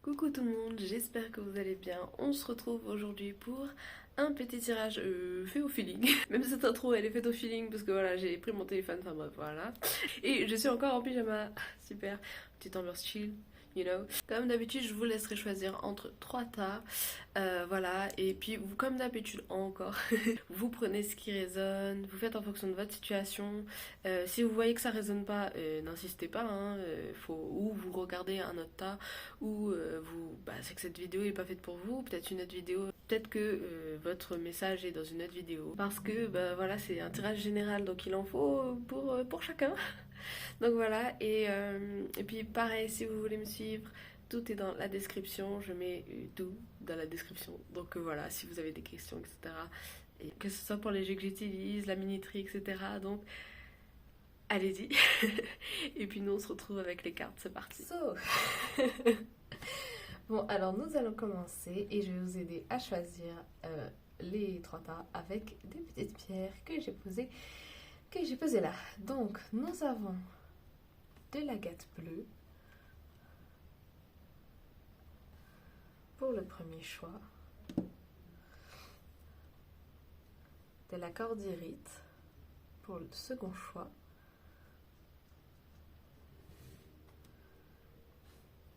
Coucou tout le monde, j'espère que vous allez bien. On se retrouve aujourd'hui pour un petit tirage fait au feeling. Même cette intro elle est faite au feeling parce que voilà, j'ai pris mon téléphone, enfin bref, voilà. Et je suis encore en pyjama, super, petite ambiance chill. You know. Comme d'habitude, je vous laisserai choisir entre trois tas. Voilà, et puis vous, comme d'habitude encore, vous prenez ce qui résonne, vous faites en fonction de votre situation. Si vous voyez que ça résonne pas, n'insistez pas, hein, ou vous regardez un autre tas, ou c'est que cette vidéo n'est pas faite pour vous, peut-être une autre vidéo, peut-être que votre message est dans une autre vidéo. Parce que voilà, c'est un tirage général, donc il en faut pour chacun. Donc voilà, et puis pareil, si vous voulez me suivre, tout est dans la description, je mets tout dans la description. Donc voilà, si vous avez des questions, etc. Et que ce soit pour les jeux que j'utilise, la minuterie, etc. Donc allez-y. Et puis nous on se retrouve avec les cartes, c'est parti. Bon, alors nous allons commencer et je vais vous aider à choisir les trois tas avec des petites pierres que j'ai posées là. Donc nous avons de l'agate bleue pour le premier choix, de la cordierite pour le second choix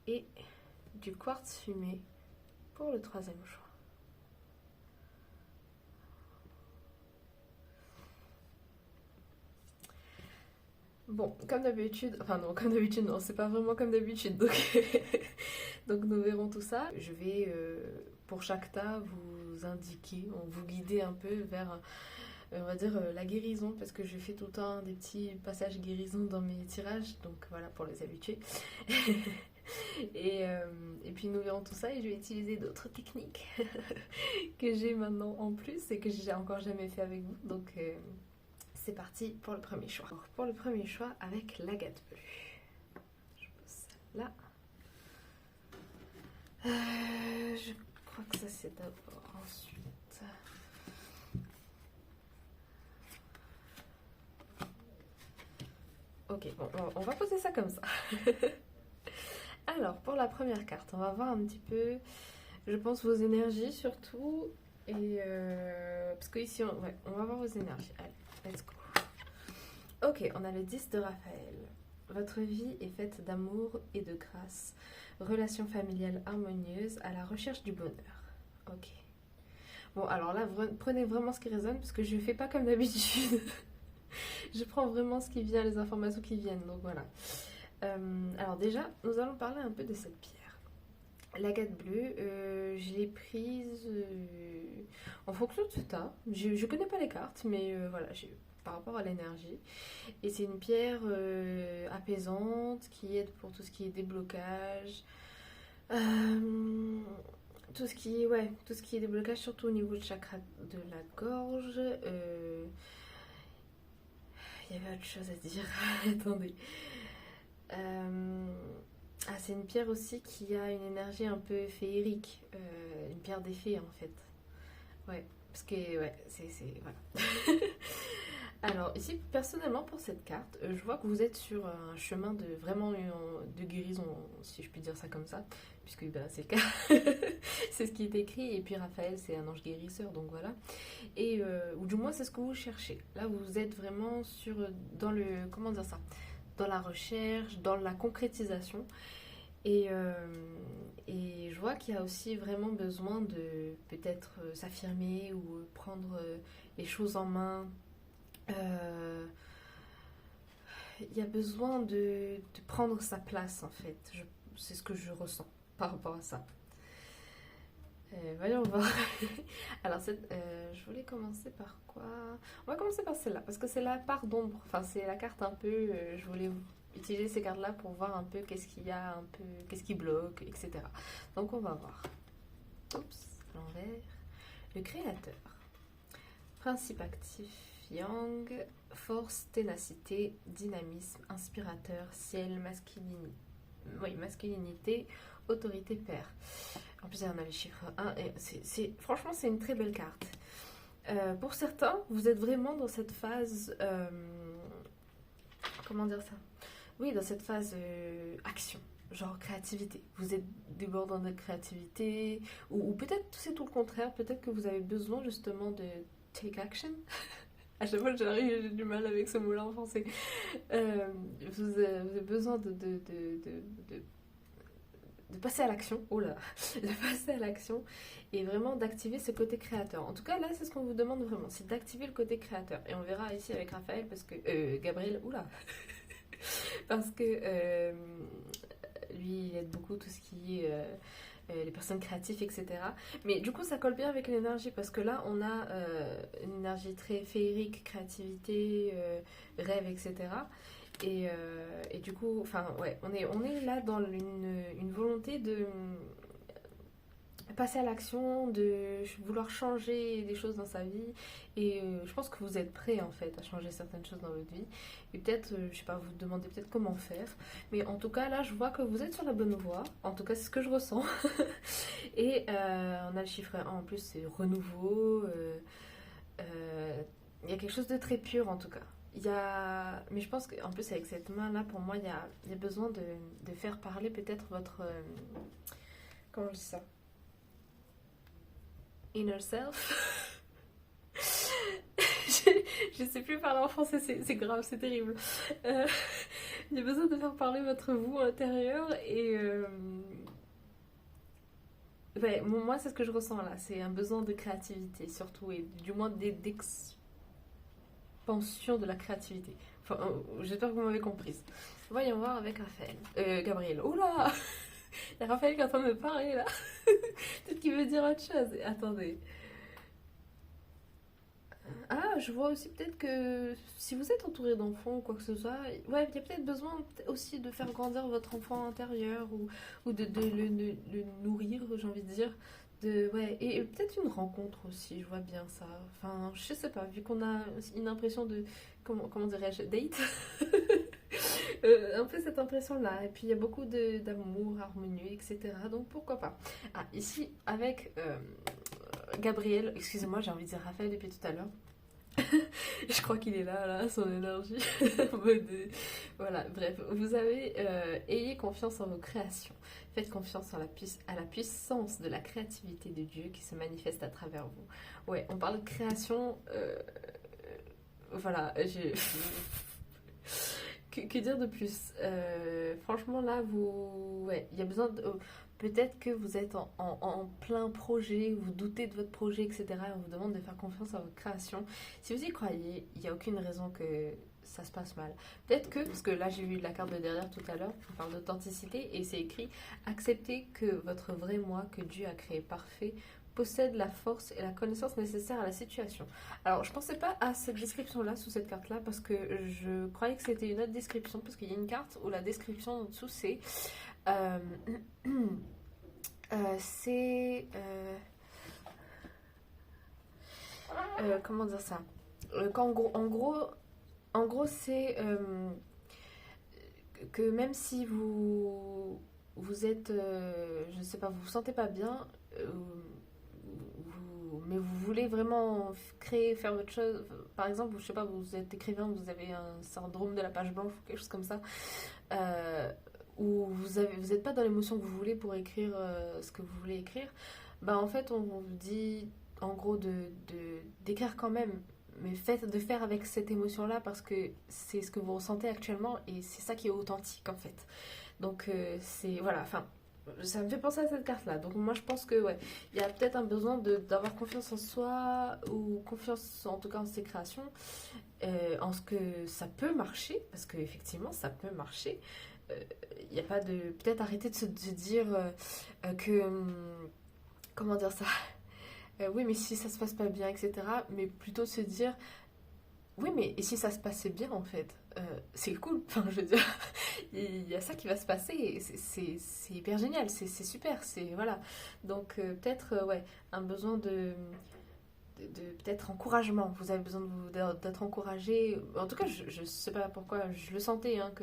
et du quartz fumé pour le troisième choix. Bon, comme d'habitude, enfin non, comme d'habitude non, c'est pas vraiment comme d'habitude, donc, donc nous verrons tout ça. Je vais, pour chaque tas, vous indiquer, vous guider un peu vers, on va dire, la guérison, parce que je fais tout le temps des petits passages guérison dans mes tirages, donc voilà, pour les habitués. Et puis nous verrons tout ça et je vais utiliser d'autres techniques que j'ai maintenant en plus et que j'ai encore jamais fait avec vous, donc... c'est parti pour le premier choix. Alors, pour le premier choix avec l'agate bleue. Je pose celle-là. Je crois que ça c'est d'abord. Ensuite. Ok, bon, on va poser ça comme ça. Alors, pour la première carte, on va voir un petit peu, je pense, vos énergies surtout. Et parce que ici, on va voir vos énergies. Allez, let's go. Ok, on a le 10 de Raphaël. Votre vie est faite d'amour et de grâce. Relation familiale harmonieuse à la recherche du bonheur. Ok. Bon, alors là, prenez vraiment ce qui résonne parce que je ne fais pas comme d'habitude. Je prends vraiment ce qui vient, les informations qui viennent. Donc voilà. Alors déjà, nous allons parler un peu de cette pierre. L'agate bleue, je l'ai prise en fonction de ce tas. Je ne connais pas les cartes, mais voilà, par rapport à l'énergie. Et c'est une pierre apaisante qui aide pour tout ce qui est déblocage. Tout ce qui est déblocage, surtout au niveau du chakra de la gorge. Il y avait autre chose à dire. Attendez. C'est une pierre aussi qui a une énergie un peu féerique. Une pierre des fées en fait. Ouais, parce que voilà. Alors ici, personnellement pour cette carte, je vois que vous êtes sur un chemin de vraiment de guérison, si je puis dire ça comme ça, puisque c'est le cas, c'est ce qui est écrit, et puis Raphaël c'est un ange guérisseur, donc voilà, et ou du moins c'est ce que vous cherchez. Là vous êtes vraiment dans le, comment dire ça, dans la recherche, dans la concrétisation, et je vois qu'il y a aussi vraiment besoin de peut-être s'affirmer ou prendre les choses en main. Il y a besoin de prendre sa place en fait. C'est ce que je ressens par rapport à ça. Voyons voir. Alors, je voulais commencer par quoi? On va commencer par celle-là, parce que c'est la part d'ombre. Enfin, c'est la carte un peu... je voulais utiliser ces cartes-là pour voir un peu qu'est-ce qu'il y a, un peu qu'est-ce qui bloque, etc. Donc, on va voir. Oups, à l'envers. Le créateur. Principe actif. Yang, force, ténacité, dynamisme, inspirateur, ciel, masculinité, autorité, père. En plus, on a les chiffres 1 et franchement, c'est une très belle carte. Pour certains, vous êtes vraiment dans cette phase... comment dire ça? Oui, dans cette phase action. genre créativité. Vous êtes débordant de créativité, ou peut-être c'est tout le contraire, peut-être que vous avez besoin justement de take action. À chaque fois que j'arrive, j'ai du mal avec ce mot-là en français. Vous avez besoin de passer à l'action, oh là, de passer à l'action et vraiment d'activer ce côté créateur. En tout cas, là, c'est ce qu'on vous demande vraiment, c'est d'activer le côté créateur. Et on verra ici avec Raphaël, parce que... Gabriel, oula parce que lui, il aide beaucoup tout ce qui est... les personnes créatives, etc. Mais du coup, ça colle bien avec l'énergie parce que là, on a une énergie très féerique, créativité, rêve, etc. Et du coup, enfin, ouais, on est là dans une volonté de passer à l'action, de vouloir changer des choses dans sa vie. Et je pense que vous êtes prêts en fait à changer certaines choses dans votre vie. Et peut-être, je sais pas, vous demandez peut-être comment faire. Mais en tout cas, là, je vois que vous êtes sur la bonne voie. En tout cas, c'est ce que je ressens. Et on a le chiffre 1 en plus, c'est renouveau. Il y a quelque chose de très pur en tout cas. Mais je pense qu'en plus, avec cette main-là, pour moi, il y a besoin de faire parler peut-être votre. Comment je dis ça? Inner self. Je sais plus parler en français, c'est grave, c'est terrible. Il y a besoin de faire parler votre vous intérieur et ouais, moi c'est ce que je ressens là, c'est un besoin de créativité surtout et du moins d'expansion de la créativité. Enfin, j'espère que vous m'avez comprise. Voyons voir avec Raphaël. Gabriel. Oula. Il y a Raphaël qui est en train de me parler là. Peut-être qu'il veut dire autre chose. Attendez. Ah, je vois aussi peut-être que si vous êtes entouré d'enfants ou quoi que ce soit, ouais, il y a peut-être besoin aussi de faire grandir votre enfant intérieur ou de le nourrir, j'ai envie de dire. Ouais, et peut-être une rencontre aussi, je vois bien ça. Enfin, je sais pas, vu qu'on a une impression de, comment dirais-je, date. Un peu cette impression-là. Et puis il y a beaucoup d'amour harmonieux, etc. Donc pourquoi pas. Ah, ici, avec Gabriel, excusez-moi, j'ai envie de dire Raphaël depuis tout à l'heure. Je crois qu'il est là, son énergie. Voilà, bref, vous avez ayez confiance en vos créations. Faites confiance à la puissance de la créativité de Dieu qui se manifeste à travers vous. Ouais, on parle de création. Voilà, que dire de plus? Franchement, là, ouais, il y a besoin de. Peut-être que vous êtes en plein projet, vous doutez de votre projet, etc. Et on vous demande de faire confiance à votre création. Si vous y croyez, il n'y a aucune raison que ça se passe mal. Peut-être que, parce que là j'ai vu la carte de derrière tout à l'heure, on parle d'authenticité et c'est écrit acceptez que votre vrai moi, que Dieu a créé parfait, possède la force et la connaissance nécessaires à la situation. Alors je pensais pas à cette description-là sous cette carte-là parce que je croyais que c'était une autre description parce qu'il y a une carte où la description en dessous c'est euh, c'est comment dire ça? En gros c'est que même si vous êtes, je ne sais pas, vous vous sentez pas bien, mais vous voulez vraiment créer, faire votre chose. Par exemple, je sais pas, vous êtes écrivain, vous avez un syndrome de la page blanche ou quelque chose comme ça, euh, ou vous n'êtes pas dans l'émotion que vous voulez pour écrire ce que vous voulez écrire, bah en fait on vous dit en gros d'écrire quand même, mais de faire avec cette émotion-là parce que c'est ce que vous ressentez actuellement et c'est ça qui est authentique en fait. Donc c'est voilà, enfin ça me fait penser à cette carte-là. Donc moi je pense que ouais, il y a peut-être un besoin d'avoir confiance en soi ou confiance en tout cas en ses créations, en ce que ça peut marcher parce qu'effectivement ça peut marcher. Il n'y a pas de peut-être arrêter de dire que comment dire ça. Oui mais si ça se passe pas bien etc. Mais plutôt se dire oui, mais et si ça se passait bien en fait? C'est cool, enfin je veux dire, il y a ça qui va se passer, et c'est hyper génial, c'est super, c'est voilà. Donc peut-être, ouais, un besoin peut-être encouragement, vous avez besoin d'être encouragé. En tout cas, je sais pas pourquoi, je le sentais hein, que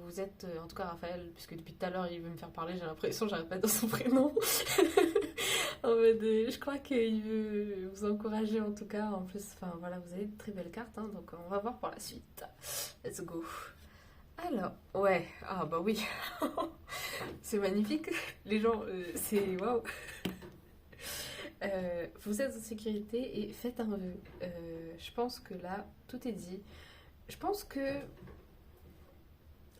vous êtes, en tout cas Raphaël, puisque depuis tout à l'heure il veut me faire parler, j'ai l'impression, j'arrête pas de dire son prénom. En mode, je crois qu'il veut vous encourager en tout cas. En plus, enfin voilà, vous avez de très belles cartes, hein, donc on va voir pour la suite. Let's go. Alors, ouais, ah bah oui, c'est magnifique. Les gens, c'est waouh. Vous êtes en sécurité et faites un vœu. Je pense que là, tout est dit. Je pense que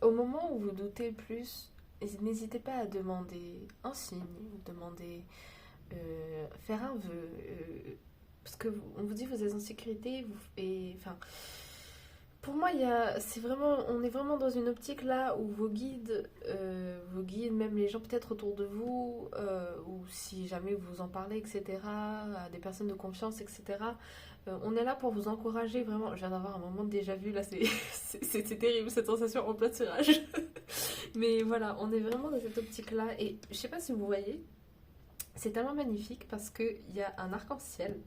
au moment où vous doutez le plus, n'hésitez pas à demander un signe, demander, faire un vœu. Parce que on vous dit vous êtes en sécurité et enfin pour moi c'est vraiment on est vraiment dans une optique là où vos guides même les gens peut-être autour de vous ou si jamais vous en parlez etc à des personnes de confiance etc on est là pour vous encourager vraiment. Je viens d'avoir un moment de déjà vu là c'est terrible cette sensation en plein tirage mais voilà on est vraiment dans cette optique là et je sais pas si vous voyez c'est tellement magnifique parce qu'il y a un arc-en-ciel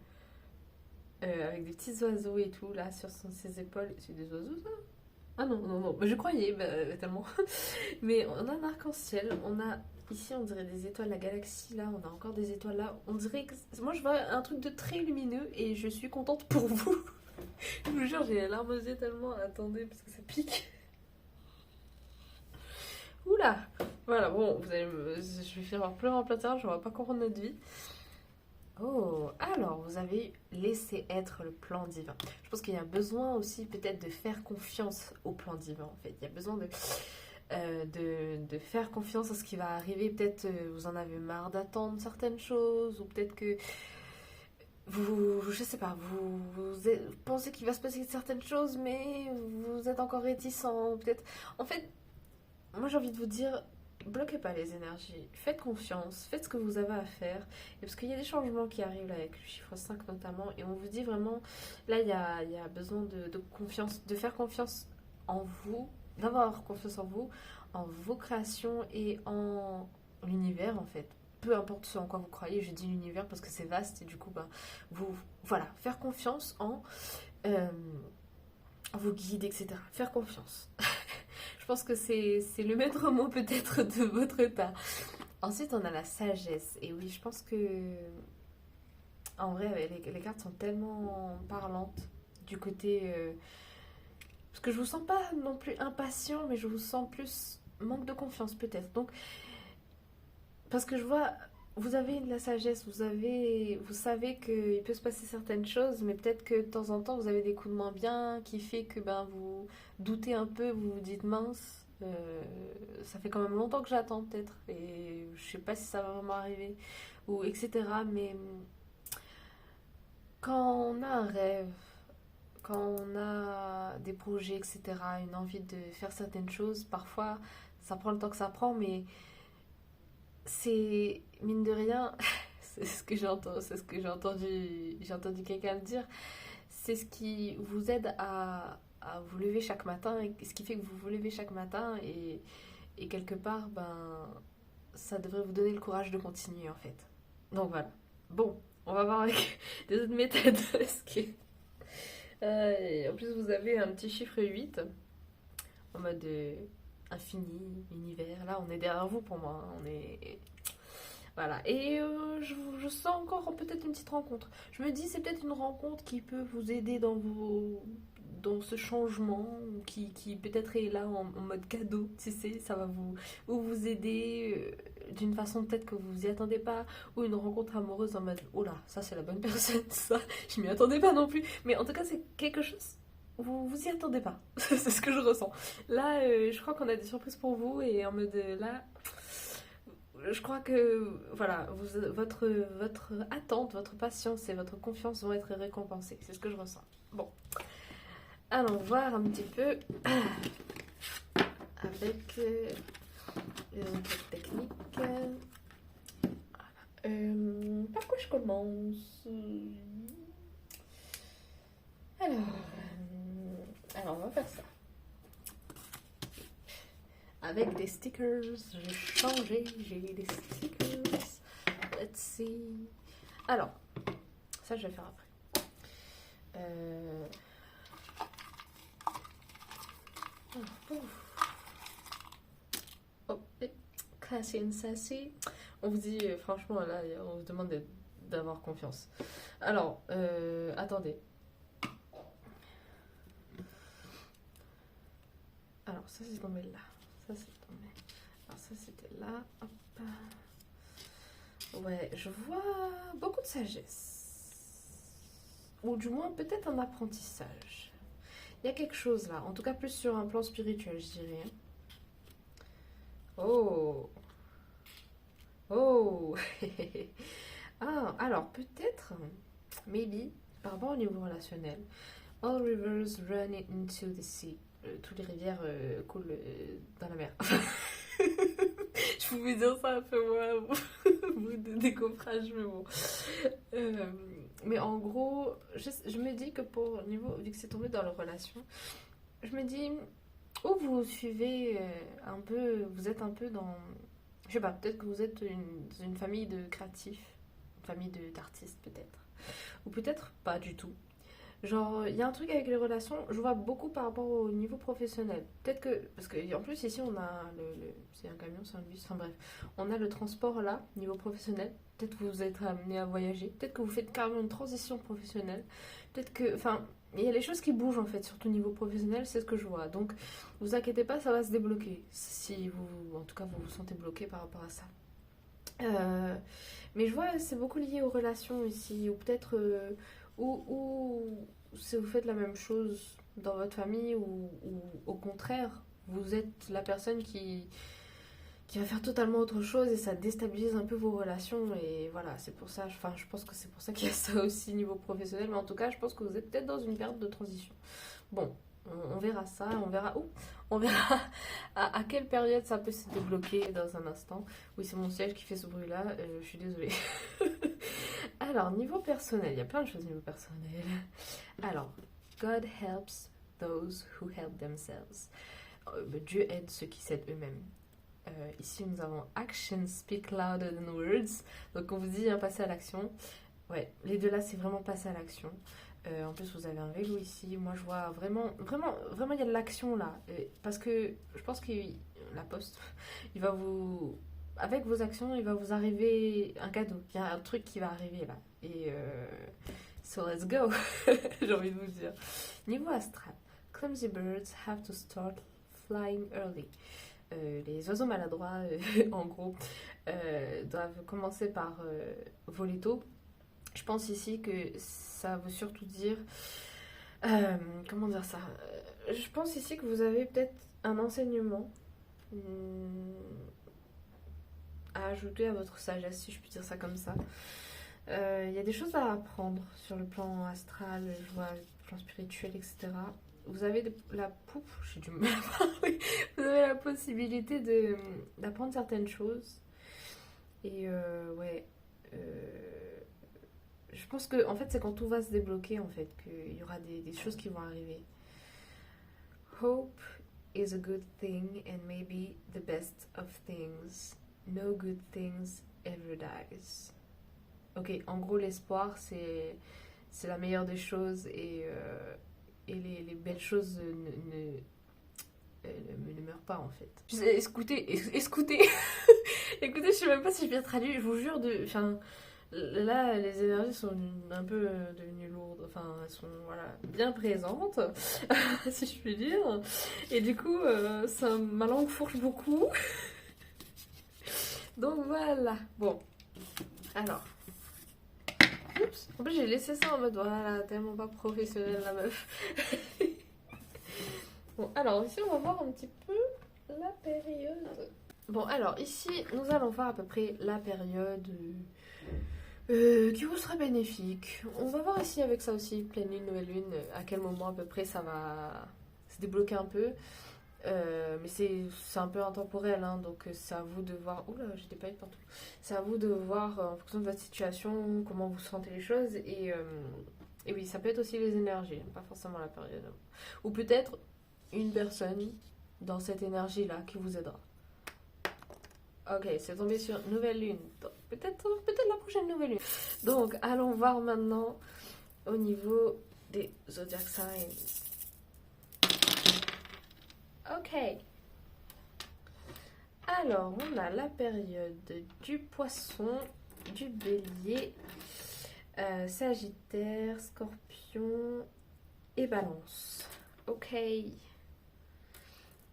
avec des petits oiseaux et tout là sur ses épaules. C'est des oiseaux ça? Ah non, non, non, je croyais tellement. Mais on a un arc-en-ciel, on a ici on dirait des étoiles, la galaxie là, on a encore des étoiles là. On dirait que. Moi je vois un truc de très lumineux et je suis contente pour vous. Je vous jure, j'ai la larme aux yeux tellement. Attendez, parce que ça pique. Oula! Voilà, bon, je vais faire pleurer en plein terrain, je ne vais pas comprendre notre vie. Oh, alors vous avez laissé être le plan divin. Je pense qu'il y a besoin aussi peut-être de faire confiance au plan divin en fait. Il y a besoin de faire confiance à ce qui va arriver. Peut-être vous en avez marre d'attendre certaines choses ou peut-être que je sais pas, vous pensez qu'il va se passer certaines choses mais vous êtes encore réticent. Peut-être, en fait, moi j'ai envie de vous dire, bloquez pas les énergies, faites confiance, faites ce que vous avez à faire. Et parce qu'il y a des changements qui arrivent là, avec le chiffre 5 notamment, et on vous dit vraiment, là il y a besoin de confiance, de faire confiance en vous, d'avoir confiance en vos créations et en l'univers en fait. Peu importe ce en quoi vous croyez, je dis l'univers parce que c'est vaste et du coup, ben, voilà, faire confiance en euh, vos guides, etc. Faire confiance. Je pense que c'est le maître mot peut-être de votre état. Ensuite, on a la sagesse. Et oui, je pense que en vrai, les cartes sont tellement parlantes du côté. Parce que je vous sens pas non plus impatient, mais je vous sens plus manque de confiance peut-être. Donc, parce que je vois, vous avez de la sagesse, vous savez qu'il peut se passer certaines choses, mais peut-être que de temps en temps, vous avez des coups de main bien qui fait que ben, vous doutez un peu, vous vous dites mince, ça fait quand même longtemps que j'attends peut-être, et je sais pas si ça va vraiment arriver, ou etc. Mais quand on a un rêve, quand on a des projets, etc., une envie de faire certaines choses, parfois ça prend le temps que ça prend, mais c'est mine de rien, c'est ce que j'ai entendu quelqu'un me dire, c'est ce qui vous aide à vous lever chaque matin, et ce qui fait que vous vous levez chaque matin, et quelque part, ben, ça devrait vous donner le courage de continuer en fait. Donc voilà. Bon, on va voir avec des autres méthodes. Et en plus, vous avez un petit chiffre 8 en mode infini, univers. Là, on est derrière vous pour moi, hein. On est. Voilà, et je sens encore peut-être une petite rencontre. Je me dis, c'est peut-être une rencontre qui peut vous aider dans ce changement, qui peut-être est là en mode cadeau, tu sais, ça va vous aider d'une façon peut-être que vous y attendez pas, ou une rencontre amoureuse en mode, oh là, ça c'est la bonne personne, ça, je m'y attendais pas non plus. Mais en tout cas, c'est quelque chose, vous y attendez pas, c'est ce que je ressens. Là, je crois qu'on a des surprises pour vous, et en mode, là je crois que voilà, votre attente, votre patience et votre confiance vont être récompensées. C'est ce que je ressens. Bon, allons voir un petit peu avec les autres techniques. Par quoi je commence? Alors, on va faire ça. Avec des stickers, j'ai changé, j'ai des stickers. Let's see. Alors, ça je vais faire après. Oh, classy and sassy. On vous dit, franchement, là, on vous demande d'avoir confiance. Alors, attendez. Alors, Alors ça c'est tombé là. Ça c'est tombé. Alors ça c'était là. Hop. Ouais, je vois beaucoup de sagesse. Ou du moins peut-être un apprentissage. Il y a quelque chose là. En tout cas plus sur un plan spirituel, je dirais. Oh. Oh. Ah, alors peut-être, maybe, par rapport au niveau relationnel. All rivers run into the sea. Toutes les rivières coulent dans la mer. Je pouvais dire ça un peu moins, bout de décoffrage, mais bon. Mais en gros, je me dis que pour niveau, vu que c'est tombé dans la relation, je me dis, ou vous suivez un peu, vous êtes un peu dans, je sais pas, peut-être que vous êtes une famille de créatifs, une famille d'artistes peut-être, ou peut-être pas du tout. Genre, il y a un truc avec les relations, je vois beaucoup par rapport au niveau professionnel. Peut-être que, parce que en plus ici on a c'est un camion, c'est un bus, enfin bref, on a le transport là, niveau professionnel. Peut-être que vous êtes amené à voyager, peut-être que vous faites carrément une transition professionnelle. Peut-être que, enfin, il y a les choses qui bougent en fait, surtout niveau professionnel, c'est ce que je vois. Donc, vous inquiétez pas, ça va se débloquer. Si vous, en tout cas, vous vous sentez bloqué par rapport à ça. Mais je vois, c'est beaucoup lié aux relations ici, ou peut-être, ou si vous faites la même chose dans votre famille, ou au contraire, vous êtes la personne qui va faire totalement autre chose et ça déstabilise un peu vos relations. Et voilà, c'est pour ça, enfin, je pense que c'est pour ça qu'il y a ça aussi niveau professionnel, mais en tout cas, je pense que vous êtes peut-être dans une période de transition. Bon, on verra ça, on verra où. On verra à quelle période ça peut se débloquer dans un instant. Oui, c'est mon siège qui fait ce bruit-là, je suis désolée. Alors, niveau personnel, il y a plein de choses niveau personnel. Alors, God helps those who help themselves. Dieu aide ceux qui s'aident eux-mêmes. Ici, nous avons Actions speak louder than words. Donc, on vous dit, hein, passer à l'action. Ouais, les deux là, c'est vraiment passer à l'action. En plus, vous avez un vélo ici. Moi, je vois vraiment, il y a de l'action là. Parce que je pense que la poste, il va vous. Avec vos actions, il va vous arriver un cadeau. Il y a un truc qui va arriver là. Et so let's go, j'ai envie de vous dire. Niveau astral, clumsy birds have to start flying early. Les oiseaux maladroits, en gros, doivent commencer par voler tôt. Je pense ici que ça veut surtout dire... comment dire ça, je pense ici que vous avez peut-être un enseignement à ajouter à votre sagesse, si je puis dire ça comme ça. Il y a des choses à apprendre sur le plan astral, je vois, le plan spirituel, etc. Vous avez la poupe, j'ai du mal à parler. Vous avez la possibilité d'apprendre certaines choses. Et ouais, je pense que en fait c'est quand tout va se débloquer en fait qu'il y aura des choses qui vont arriver. Hope is a good thing and maybe the best of things. No good things ever dies. Ok, en gros l'espoir c'est la meilleure des choses et les belles choses ne meurent pas en fait. Écoutez, écoutez, je sais même pas si je bien traduit, je vous jure enfin, là les énergies sont un peu devenues lourdes, enfin elles sont voilà, bien présentes, si je puis dire, et du coup ça, ma langue fourche beaucoup. Donc voilà, bon, alors, oups, en plus j'ai laissé ça en mode voilà, tellement pas professionnelle la meuf. Bon, alors ici on va voir un petit peu la période. Bon, alors ici nous allons voir à peu près la période qui vous sera bénéfique. On va voir ici avec ça aussi, pleine lune, nouvelle lune, à quel moment à peu près ça va se débloquer un peu. Mais c'est un peu intemporel, hein, donc c'est à vous de voir. Oula, j'ai des paillettes partout. C'est à vous de voir en fonction de votre situation, comment vous sentez les choses. Et oui, ça peut être aussi les énergies, pas forcément la période. Ou peut-être une personne dans cette énergie-là qui vous aidera. Ok, c'est tombé sur nouvelle lune. Peut-être la prochaine nouvelle lune. Donc, allons voir maintenant au niveau des zodiac signs. Ok. Alors, on a la période du poisson, du bélier, sagittaire, scorpion et balance. Ok.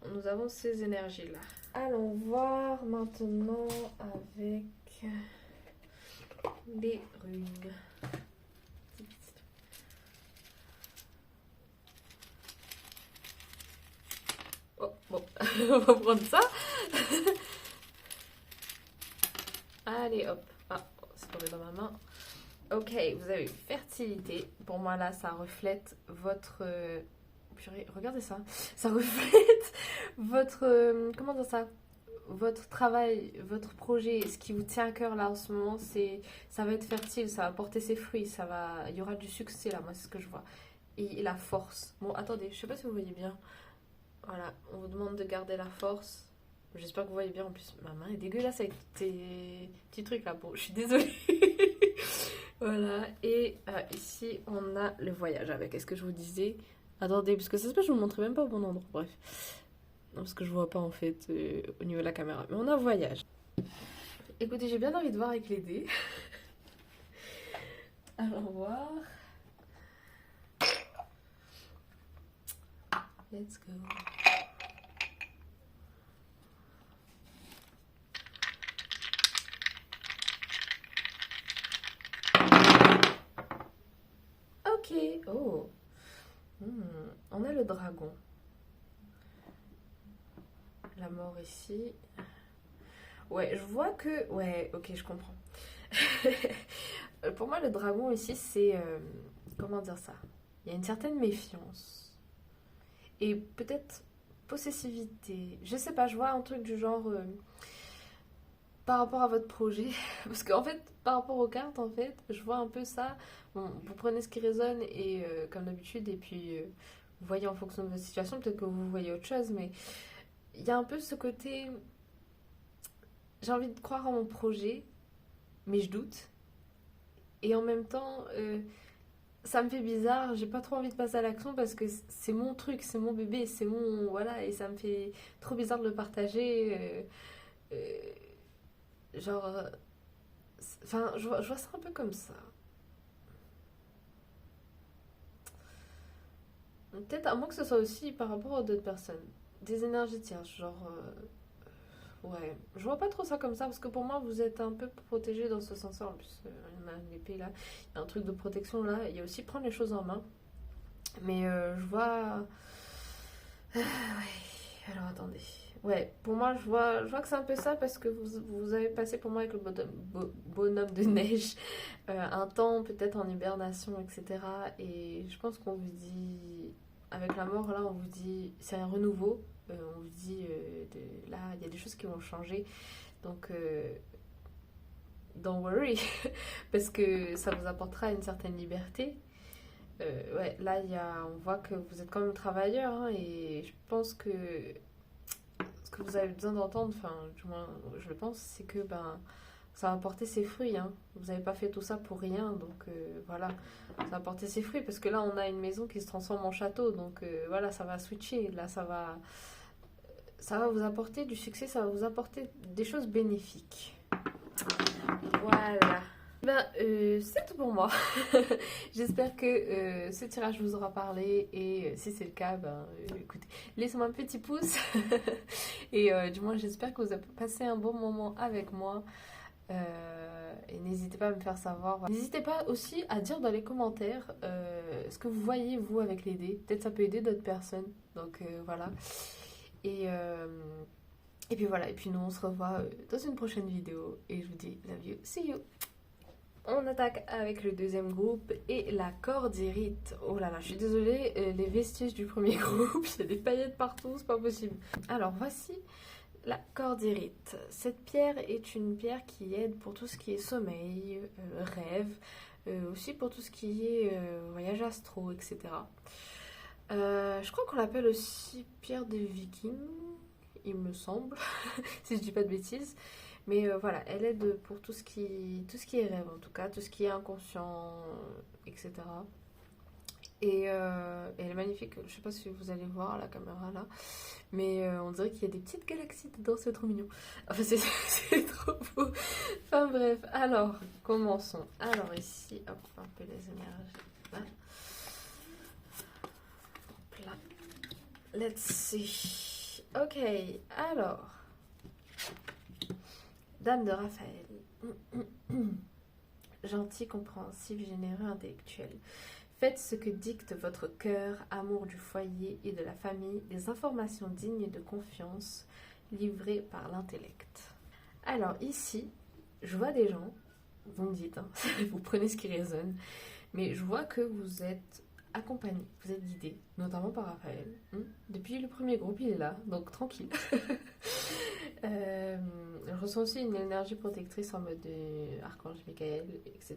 nous avons ces énergies-là. Allons voir maintenant avec les runes. Oh, bon, on va prendre ça. Allez, hop. Ah, c'est tombé dans ma main. Ok, vous avez fertilité. Pour moi, là, ça reflète votre... Purée, regardez ça. Ça reflète votre... comment dire ça? Votre travail, votre projet, ce qui vous tient à cœur là en ce moment, ça va être fertile, ça va porter ses fruits, il y aura du succès là, moi c'est ce que je vois. Et la force. Bon, attendez, je sais pas si vous voyez bien. Voilà, on vous demande de garder la force. J'espère que vous voyez bien. En plus, ma main est dégueulasse avec tes petits trucs là. Bon, je suis désolée. Voilà, et ici on a le voyage avec. Est-ce que je vous disais? Attendez, parce que ça se passe, je vous montrais même pas au bon endroit. Bref. Non, parce que je vois pas en fait au niveau de la caméra. Mais on a voyage. Écoutez, j'ai bien envie de voir avec les dés. Allons voir. Let's go. Ok. Oh. On a le dragon. La mort ici. Ouais, je vois que... Ouais, ok, je comprends. Pour moi, le dragon ici, c'est... comment dire ça? Il y a une certaine méfiance. Et peut-être possessivité. Je sais pas, je vois un truc du genre... par rapport à votre projet. Parce qu'en fait, par rapport aux cartes, en fait, je vois un peu ça. Bon, vous prenez ce qui résonne, et comme d'habitude, et puis vous voyez en fonction de votre situation. Peut-être que vous voyez autre chose, mais... Il y a un peu ce côté... J'ai envie de croire en mon projet, mais je doute. Et en même temps, ça me fait bizarre. J'ai pas trop envie de passer à l'action parce que c'est mon truc, c'est mon bébé, c'est mon... Voilà, et ça me fait trop bizarre de le partager. Genre... Enfin, je vois ça un peu comme ça. Peut-être à moins que ce soit aussi par rapport à d'autres personnes. Des énergies tierces, genre... ouais, je vois pas trop ça comme ça parce que pour moi vous êtes un peu protégé dans ce sens-là. En plus, il y en a une épée là, il y a un truc de protection là. Il y a aussi prendre les choses en main. Mais je vois. Ouais, alors attendez. Ouais, pour moi je vois que c'est un peu ça parce que vous avez passé pour moi avec le bonhomme de neige un temps peut-être en hibernation, etc. Et je pense qu'on vous dit, avec la mort là, on vous dit c'est un renouveau. On vous dit là il y a des choses qui vont changer, donc don't worry parce que ça vous apportera une certaine liberté. Ouais, là on voit que vous êtes quand même travailleur, hein, et je pense que ce que vous avez besoin d'entendre, enfin du moins je le pense, c'est que ben ça va porter ses fruits, hein. Vous n'avez pas fait tout ça pour rien, donc voilà, ça va porter ses fruits parce que là on a une maison qui se transforme en château, donc voilà, ça va switcher, là ça va vous apporter du succès, ça va vous apporter des choses bénéfiques. Voilà. Ben, c'est tout pour moi. J'espère que ce tirage vous aura parlé, et si c'est le cas, ben, écoutez, laissez-moi un petit pouce. Et du moins, j'espère que vous avez passé un bon moment avec moi. Et n'hésitez pas à me faire savoir. N'hésitez pas aussi à dire dans les commentaires ce que vous voyez vous avec les dés. Peut-être ça peut aider d'autres personnes. Donc voilà. Et puis voilà, et puis nous on se revoit dans une prochaine vidéo, et je vous dis love you, see you. On attaque avec le deuxième groupe et la cordyrite. Oh là là, je suis désolée, les vestiges du premier groupe, il y a des paillettes partout, c'est pas possible. Alors voici la cordyrite. Cette pierre est une pierre qui aide pour tout ce qui est sommeil, rêve, aussi pour tout ce qui est voyage astro, etc. Je crois qu'on l'appelle aussi pierre des vikings, il me semble, si je dis pas de bêtises. Mais voilà, elle aide pour tout ce qui est rêve, en tout cas, tout ce qui est inconscient, etc. Et elle est magnifique. Je sais pas si vous allez voir à la caméra là, mais on dirait qu'il y a des petites galaxies dedans, c'est trop mignon. Enfin, c'est trop beau. Enfin bref, alors, commençons. Alors ici, hop, un peu les énergies. Là. Hop là. Let's see. Ok, alors, Dame de Raphaël. Gentil, compréhensif, généreux, intellectuel. Faites ce que dicte votre cœur, amour du foyer et de la famille, des informations dignes de confiance, livrées par l'intellect. Alors ici, je vois des gens, vous me dites, hein, vous prenez ce qui résonne, mais je vois que vous êtes accompagné, vous êtes guidé, notamment par Raphaël. Depuis le premier groupe, il est là, donc tranquille. Je ressens aussi une énergie protectrice en mode Archange Michael, etc.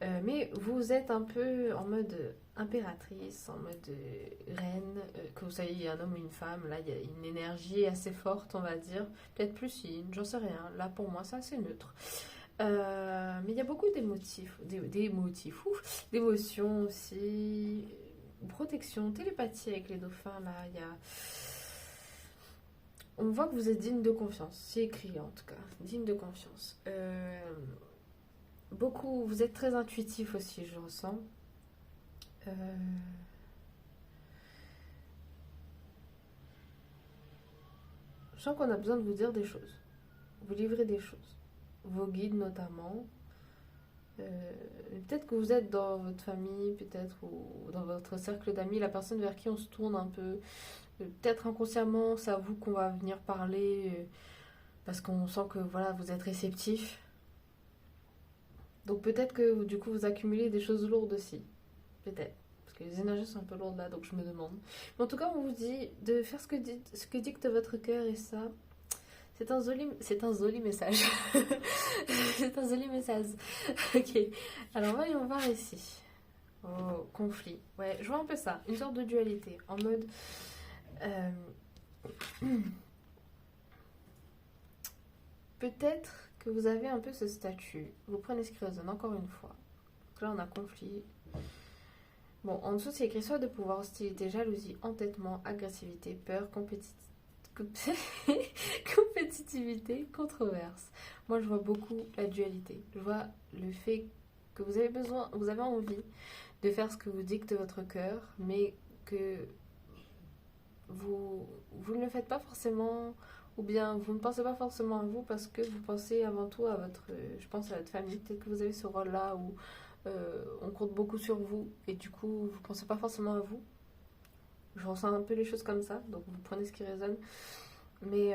Mais vous êtes un peu en mode impératrice, en mode reine, que vous soyez un homme ou une femme, là il y a une énergie assez forte, on va dire, peut-être plus yin, j'en sais rien, là pour moi c'est assez neutre. Mais il y a beaucoup d'émotions aussi, protection, télépathie avec les dauphins, là il y a... On voit que vous êtes digne de confiance, c'est écrit en tout cas, digne de confiance. Beaucoup, vous êtes très intuitif aussi, je ressens. Je sens qu'on a besoin de vous dire des choses, vous livrer des choses, vos guides notamment. Peut-être que vous êtes dans votre famille, peut-être, ou dans votre cercle d'amis, la personne vers qui on se tourne un peu. Peut-être inconsciemment, c'est à vous qu'on va venir parler parce qu'on sent que voilà, vous êtes réceptif. Donc peut-être que du coup vous accumulez des choses lourdes aussi. Peut-être. Parce que les énergies sont un peu lourdes là, donc je me demande. Mais en tout cas, on vous dit de faire ce que dicte votre cœur et ça. C'est un joli message. C'est un joli message. Ok. Alors voyons voir ici. Oh, conflit. Ouais, je vois un peu ça. Une sorte de dualité. En mode... peut-être que vous avez un peu ce statut. Vous prenez ce qui résonne encore une fois. Donc là, on a conflit. Bon, en dessous, c'est écrit soit de pouvoir, hostilité, jalousie, entêtement, agressivité, peur, compétitivité, controverse. Moi, je vois beaucoup la dualité. Je vois le fait que vous avez envie de faire ce que vous dicte votre cœur, mais que vous ne le faites pas forcément, ou bien vous ne pensez pas forcément à vous parce que vous pensez avant tout à je pense à votre famille. Peut-être que vous avez ce rôle-là où on compte beaucoup sur vous et du coup vous ne pensez pas forcément à vous. Je ressens un peu les choses comme ça, donc vous prenez ce qui résonne. Mais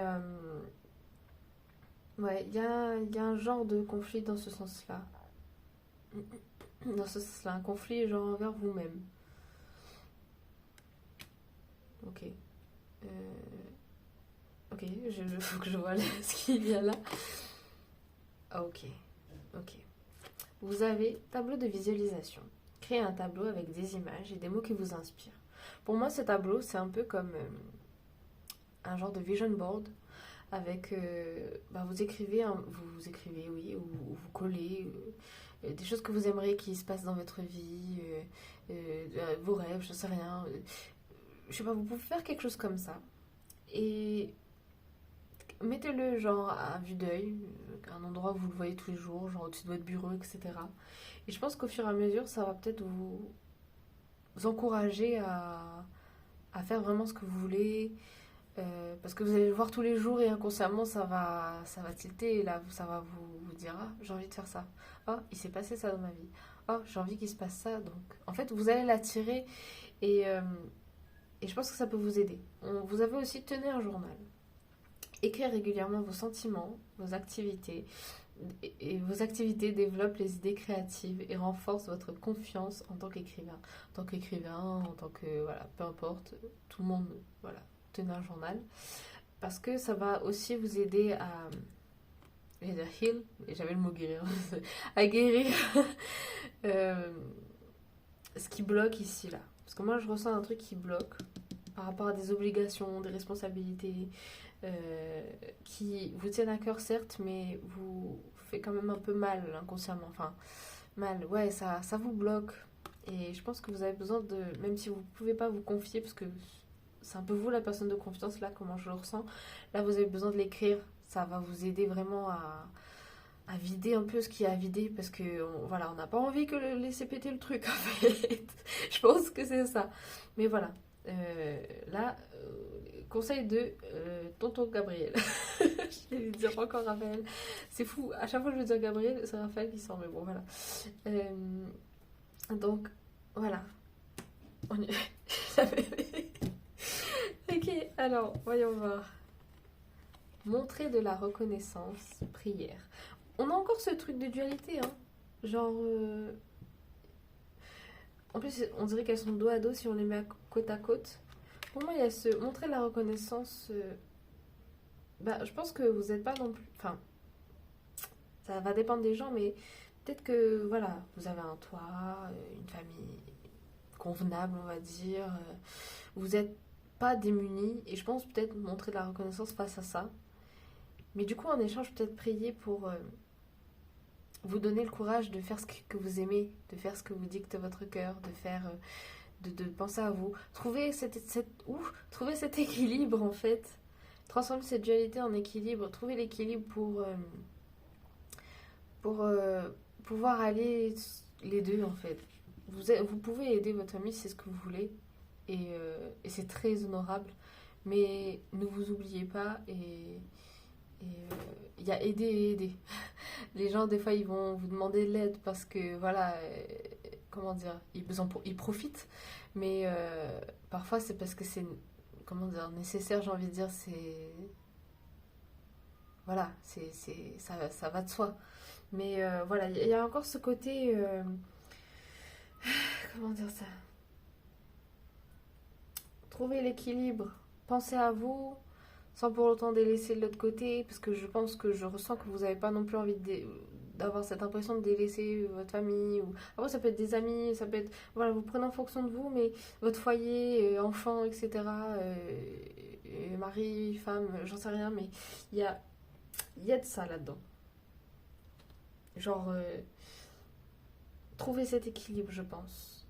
ouais, il y a un genre de conflit dans ce sens-là. Dans ce sens-là, un conflit genre envers vous-même. Ok. Ok, faut que je vois ce qu'il y a là. Ok, ok. Vous avez tableau de visualisation. Créez un tableau avec des images et des mots qui vous inspirent. Pour moi, ce tableau, c'est un peu comme un genre de vision board avec... vous écrivez, oui, ou vous collez des choses que vous aimeriez qu'il se passe dans votre vie, vos rêves, je sais rien. Je sais pas, vous pouvez faire quelque chose comme ça. Et mettez-le genre à vue d'œil, un endroit où vous le voyez tous les jours, genre au-dessus de votre bureau, etc. Et je pense qu'au fur et à mesure, ça va peut-être vous encourager à faire vraiment ce que vous voulez. Parce que vous allez le voir tous les jours et inconsciemment ça va tilter et là ça va vous dire ah j'ai envie de faire ça, oh il s'est passé ça dans ma vie, oh j'ai envie qu'il se passe ça, donc en fait vous allez l'attirer et, et je pense que ça peut vous aider. Vous avez aussi tenu un journal, écrire régulièrement vos sentiments, vos activités et vos activités développent les idées créatives et renforcent votre confiance en tant qu'écrivain, en tant que voilà peu importe, tout le monde voilà tenir un journal parce que ça va aussi vous aider à heal, et j'avais le mot guérir à guérir ce qui bloque ici là, parce que moi je ressens un truc qui bloque par rapport à des obligations, des responsabilités qui vous tiennent à cœur certes mais vous fait quand même un peu mal inconsciemment, enfin mal, ouais ça vous bloque et je pense que vous avez besoin de, même si vous pouvez pas vous confier parce que c'est un peu vous la personne de confiance là, comment je le ressens. Là, vous avez besoin de l'écrire. Ça va vous aider vraiment à vider un peu ce qu'il y a à vider parce que voilà, on n'a pas envie que laisser péter le truc en fait. Je pense que c'est ça. Mais voilà, Là, conseil de tonton Gabriel. Je vais lui dire encore Raphaël. C'est fou, à chaque fois que je veux dire Gabriel, c'est Raphaël qui sort, mais bon, voilà. Donc, voilà. On y... Ok, alors, voyons voir. Montrer de la reconnaissance, prière. On a encore ce truc de dualité, hein. Genre... En plus, on dirait qu'elles sont dos à dos si on les met côte à côte. Pour moi, il y a ce montrer la reconnaissance. Bah, je pense que vous n'êtes pas non plus. Enfin, ça va dépendre des gens, mais peut-être que voilà, vous avez un toit, une famille convenable, on va dire. Vous n'êtes pas démunis, et je pense peut-être montrer de la reconnaissance face à ça. Mais du coup, en échange, peut-être prier pour vous donner le courage de faire ce que vous aimez, de faire ce que vous dicte votre cœur, de faire. De penser à vous. Trouver trouver cet équilibre en fait. Transformer cette dualité en équilibre. Trouver l'équilibre pour pouvoir aller les deux en fait. Vous pouvez aider votre famille si c'est ce que vous voulez. Et c'est très honorable. Mais ne vous oubliez pas il y a aider et aider. Les gens des fois ils vont vous demander de l'aide parce que voilà... comment dire, ils profitent, mais parfois c'est parce que c'est, comment dire, nécessaire, j'ai envie de dire, c'est, voilà, ça va de soi. Mais voilà, il y a encore ce côté, comment dire ça, trouver l'équilibre, penser à vous, sans pour autant délaisser de l'autre côté, parce que je pense que je ressens que vous n'avez pas non plus envie d'avoir cette impression de délaisser votre famille. Ou... Après, ça peut être des amis, ça peut être... Voilà, vous prenez en fonction de vous, mais votre foyer, enfant, etc., mari, femme, j'en sais rien, mais il y a de ça là-dedans. Genre, trouver cet équilibre, je pense.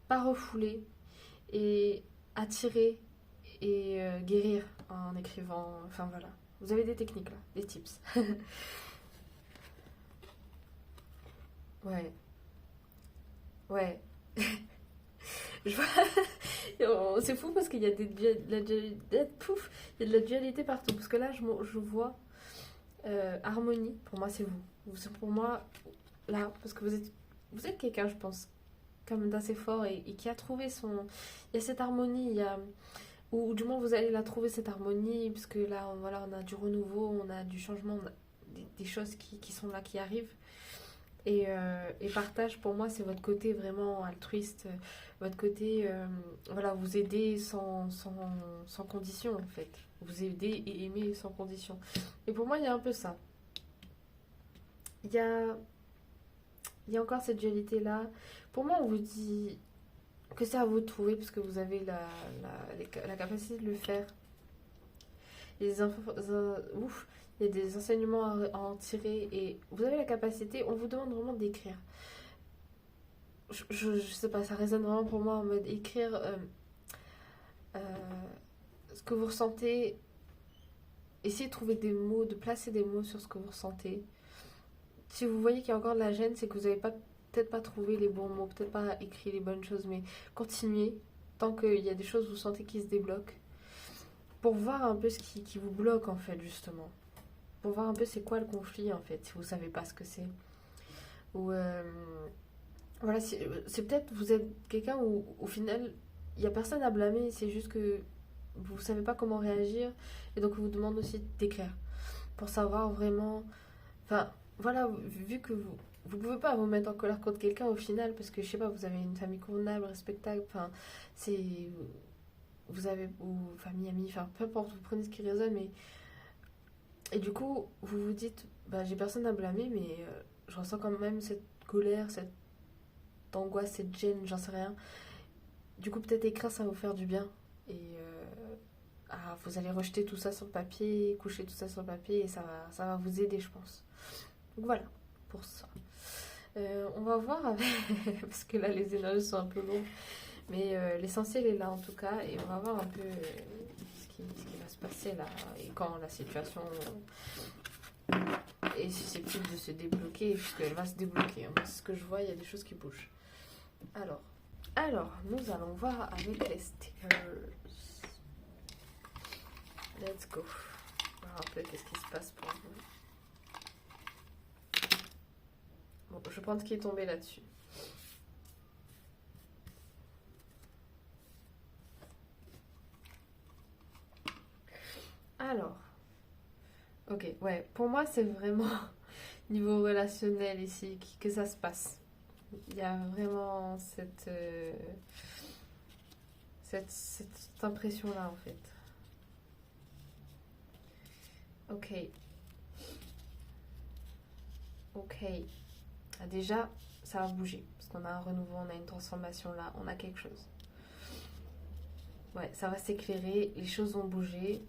Pas refouler et attirer et guérir en écrivant. Enfin voilà. Vous avez des techniques là, des tips. Ouais, ouais. Je vois- C'est fou parce qu'il y a pouf, il y a de la dualité partout. Parce que là, je vois harmonie. Pour moi, c'est vous. Pour moi, là, parce que vous êtes quelqu'un, je pense, comme d'assez fort et qui a trouvé son. Il y a cette harmonie, ou du moins vous allez la trouver cette harmonie, parce que là, voilà, on a du renouveau, on a du changement, on a des choses qui sont là, qui arrivent. Et partage, pour moi, c'est votre côté vraiment altruiste, votre côté, voilà, vous aider sans condition, en fait. Vous aider et aimer sans condition. Et pour moi, il y a un peu ça. Il y a, il y a encore cette dualité-là. Pour moi, on vous dit que c'est à vous de trouver, parce que vous avez la capacité de le faire. Il y a ouf, il y a des enseignements à en tirer, et vous avez la capacité, on vous demande vraiment d'écrire. Je sais pas, ça résonne vraiment pour moi en mode écrire euh, ce que vous ressentez, essayez de trouver des mots, de placer des mots sur ce que vous ressentez. Si vous voyez qu'il y a encore de la gêne, c'est que vous n'avez peut-être pas trouvé les bons mots, peut-être pas écrit les bonnes choses, mais continuez tant qu'il y a des choses que vous sentez qui se débloquent, pour voir un peu ce qui vous bloque en fait, justement. Pour voir un peu c'est quoi le conflit en fait, si vous savez pas ce que c'est. Ou voilà, c'est peut-être vous êtes quelqu'un où au final il n'y a personne à blâmer, c'est juste que vous savez pas comment réagir, et donc on vous demande aussi d'écrire pour savoir vraiment. Enfin voilà, vu que vous pouvez pas vous mettre en colère contre quelqu'un au final, parce que je sais pas, vous avez une famille convenable, respectable, enfin c'est, vous avez, ou famille, amis, enfin peu importe, vous prenez ce qui résonne, mais et du coup vous vous dites bah j'ai personne à blâmer, mais je ressens quand même cette colère, cette angoisse, cette gêne, j'en sais rien. Du coup peut-être écrire ça va vous faire du bien, et vous allez rejeter tout ça sur le papier, coucher tout ça sur le papier, et ça va vous aider, je pense. Donc voilà pour ça. On va voir avec... parce que là les énergies sont un peu longues, mais l'essentiel est là en tout cas, et on va voir un peu ce qui va se passer là, et quand la situation est susceptible de se débloquer, puisqu'elle va se débloquer, hein. C'est ce que je vois, il y a des choses qui bougent. Alors, Alors, nous allons voir avec les stickers. Let's go. On va voir un peu qu'est-ce qui se passe pour vous. Bon, je pense qu'il est tombé là-dessus. Alors, ok, ouais, pour moi c'est vraiment niveau relationnel ici que ça se passe. Il y a vraiment cette impression-là en fait. Ok. Ok. Ah, déjà, ça va bouger. Parce qu'on a un renouveau, on a une transformation là, on a quelque chose. Ouais, ça va s'éclairer, les choses vont bouger.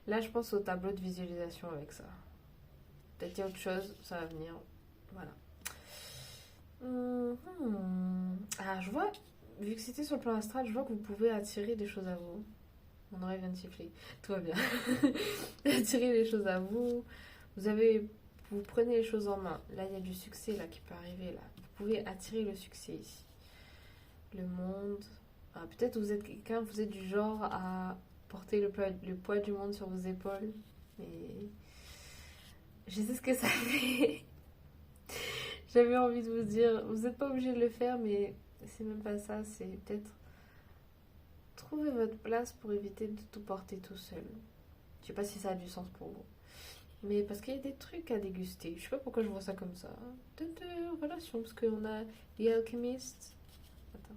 Là, je pense au tableau de visualisation avec ça. Peut-être qu'il y a autre chose, ça va venir. Voilà. Ah, je vois, vu que c'était sur le plan astral, je vois que vous pouvez attirer des choses à vous. Mon oreille vient de siffler. Tout va bien. Attirer les choses à vous. Vous prenez les choses en main. Là, il y a du succès là qui peut arriver là. Vous pouvez attirer le succès ici. Le monde. Ah, peut-être vous êtes quelqu'un, vous êtes du genre à porter le poids du monde sur vos épaules. Mais je sais ce que ça fait. J'avais envie de vous dire, vous n'êtes pas obligé de le faire, mais c'est même pas ça. C'est peut-être trouver votre place pour éviter de tout porter tout seul. Je sais pas si ça a du sens pour vous. Mais parce qu'il y a des trucs à déguster. Je sais pas pourquoi je vois ça comme ça. Peut-être relation, parce qu'on a The Alchemist. Attends.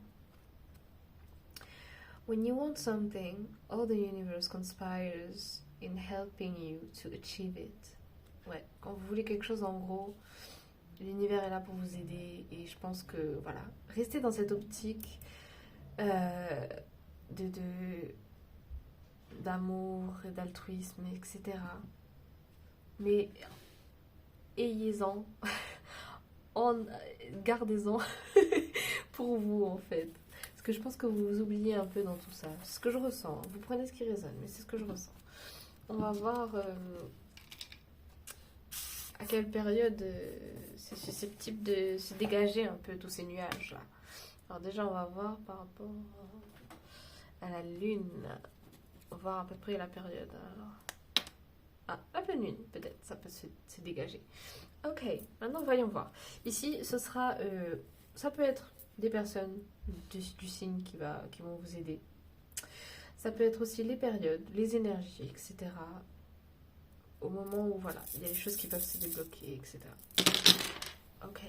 When you want something, all the universe conspires in helping you to achieve it. Ouais, quand vous voulez quelque chose, en gros, l'univers est là pour vous aider. Et je pense que, voilà, restez dans cette optique d'amour et d'altruisme, etc. Mais ayez-en, gardez-en pour vous en fait. Parce que je pense que vous vous oubliez un peu dans tout ça. C'est ce que je ressens. Vous prenez ce qui résonne, mais c'est ce que je ressens. On va voir à quelle période c'est susceptible de se dégager un peu tous ces nuages là. Alors déjà on va voir par rapport à la lune. On va voir à peu près la période. Alors. Ah, la pleine lune, peut-être, ça peut se dégager. Ok, maintenant voyons voir. Ici, ce sera, ça peut être des personnes du signe qui vont vous aider. Ça peut être aussi les périodes, les énergies, etc. Au moment où, voilà, il y a des choses qui peuvent se débloquer, etc. Ok.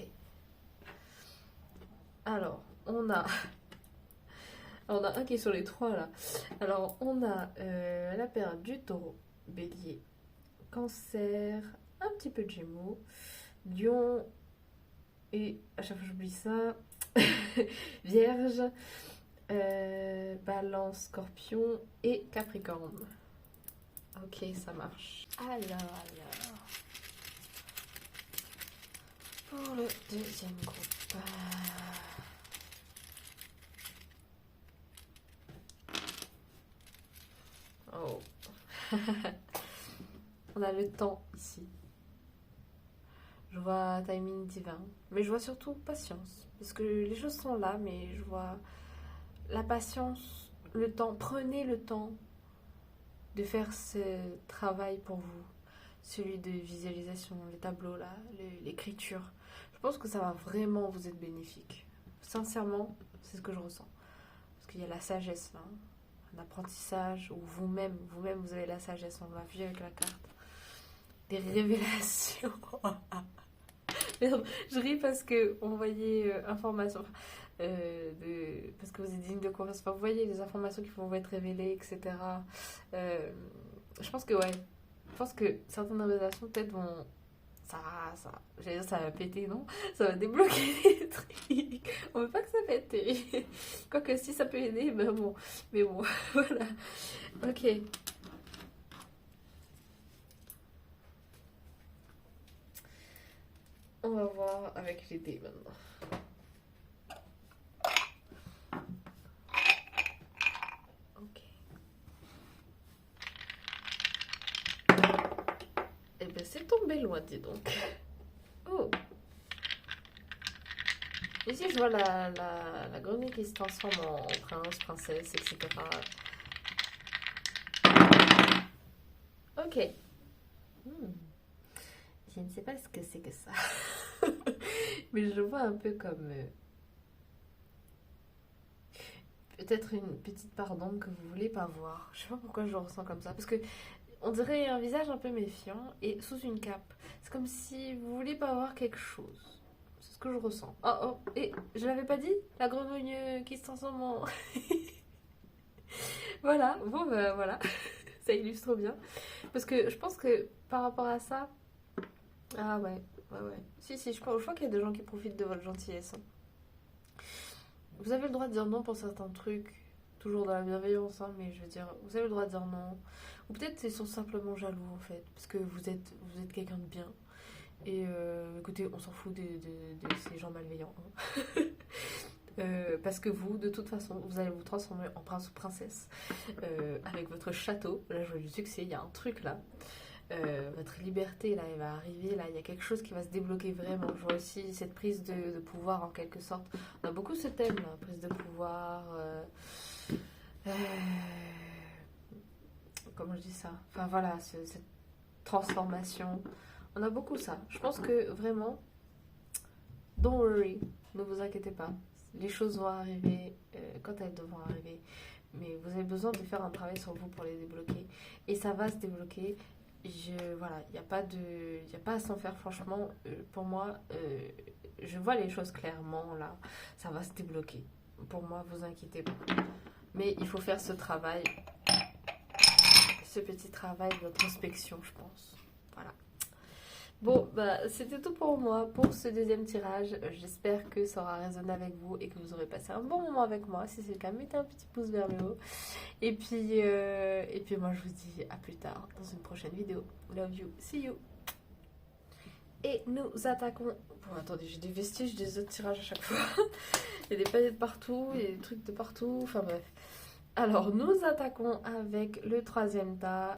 Alors, on a un qui est sur les trois, là. Alors, on a la période du taureau, bélier, Cancer, un petit peu de Gémeaux, Lion, et à chaque fois j'oublie ça, Vierge, Balance, Scorpion et Capricorne. Ok, ça marche. Alors, pour le deuxième groupe. Oh. On a le temps ici. Je vois timing divin. Mais je vois surtout patience. Parce que les choses sont là, mais je vois la patience, le temps. Prenez le temps de faire ce travail pour vous. Celui de visualisation, les tableaux là, l'écriture. Je pense que ça va vraiment vous être bénéfique. Sincèrement, c'est ce que je ressens. Parce qu'il y a la sagesse là. Un apprentissage où vous-même, vous avez la sagesse. On l'a vu avec la carte. Des révélations. Je ris parce que on voyait informations parce que vous êtes digne de confiance. Enfin, vous voyez les informations qui vont être révélées, etc. Je pense que ouais. Je pense que certaines révélations peut-être vont j'allais dire ça va péter, non? Ça va débloquer des trucs. On veut pas que ça pète. Quoique si ça peut aider, ben bon. Mais bon, voilà. Ok. On va voir avec les dés maintenant. Ok. Eh ben c'est tombé loin, dis donc. Oh. Ici, je vois la grenouille qui se transforme en prince, princesse, etc. Ok. Hmm. Je ne sais pas ce que c'est que ça. Mais je le vois un peu comme... peut-être une petite part d'ombre que vous voulez pas voir. Je sais pas pourquoi je le ressens comme ça. Parce que on dirait un visage un peu méfiant et sous une cape. C'est comme si vous voulez pas voir quelque chose. C'est ce que je ressens. Oh oh, et je l'avais pas dit? La grenouille qui se transforme en... Voilà, bon bah voilà, ça illustre bien. Parce que je pense que par rapport à ça... Ah ouais, ouais, ouais. Si, si, je crois qu'il y a des gens qui profitent de votre gentillesse, hein. Vous avez le droit de dire non pour certains trucs, toujours dans la bienveillance, hein, mais je veux dire, vous avez le droit de dire non. Ou peut-être ils sont simplement jaloux en fait, parce que vous êtes quelqu'un de bien. Et écoutez, on s'en fout de ces gens malveillants, hein. Parce que vous, de toute façon, vous allez vous transformer en prince ou princesse avec votre château. Là, je vois du succès, il y a un truc là. Votre liberté là, elle va arriver là, il y a quelque chose qui va se débloquer vraiment. Je vois aussi cette prise de pouvoir en quelque sorte. On a beaucoup ce thème là, prise de pouvoir. Euh, comment je dis ça? Enfin voilà, cette transformation. On a beaucoup ça. Je pense que vraiment, don't worry, ne vous inquiétez pas. Les choses vont arriver quand elles devront arriver. Mais vous avez besoin de faire un travail sur vous pour les débloquer. Et ça va se débloquer. Voilà, il n'y a pas à s'en faire, franchement. Pour moi, je vois les choses clairement là. Ça va se débloquer. Pour moi, vous inquiétez pas. Mais il faut faire ce travail, ce petit travail d'introspection, je pense. Voilà. Bon, bah, c'était tout pour moi pour ce deuxième tirage. J'espère que ça aura résonné avec vous et que vous aurez passé un bon moment avec moi. Si c'est le cas, mettez un petit pouce vers le haut. Et puis moi, je vous dis à plus tard dans une prochaine vidéo. Love you, see you. Et nous attaquons... Bon, attendez, j'ai des vestiges des autres tirages à chaque fois. Il y a des paillettes partout, il y a des trucs de partout. Enfin bref. Alors, nous attaquons avec le troisième tas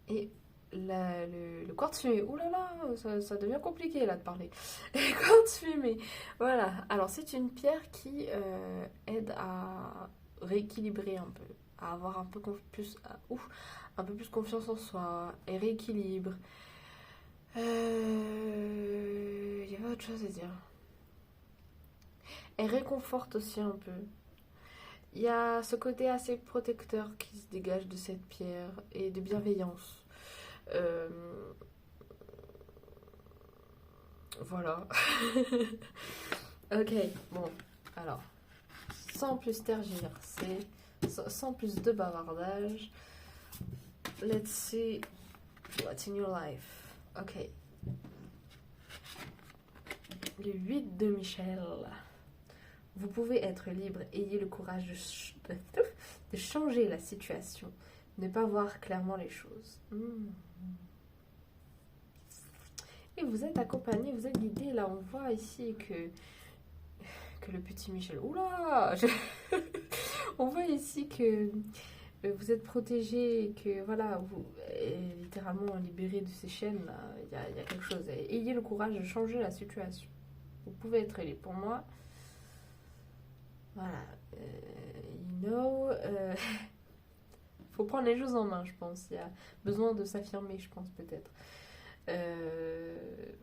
et le quartz fumé. Ouh là là, ça devient compliqué là de parler. Le quartz fumé. Voilà. Alors, c'est une pierre qui aide à rééquilibrer un peu, à avoir un peu plus, un peu plus confiance en soi, et rééquilibre. Il y avait autre chose à dire. Elle réconforte aussi un peu. Il y a ce côté assez protecteur qui se dégage de cette pierre et de bienveillance. Voilà. Ok, bon, alors, sans plus tergiverser, sans plus de bavardage, let's see what's in your life. Ok. Le 8 de Michel. Vous pouvez être libre, ayez le courage de changer la situation, ne pas voir clairement les choses. Et vous êtes accompagné, vous êtes guidé. Là, on voit ici que le petit Michel... Oula on voit ici que vous êtes protégé, que voilà, vous êtes littéralement libéré de ces chaînes. Il y a quelque chose. Ayez le courage de changer la situation. Vous pouvez être libre. Pour moi... Voilà, faut prendre les choses en main, je pense. Il y a besoin de s'affirmer, je pense, peut-être.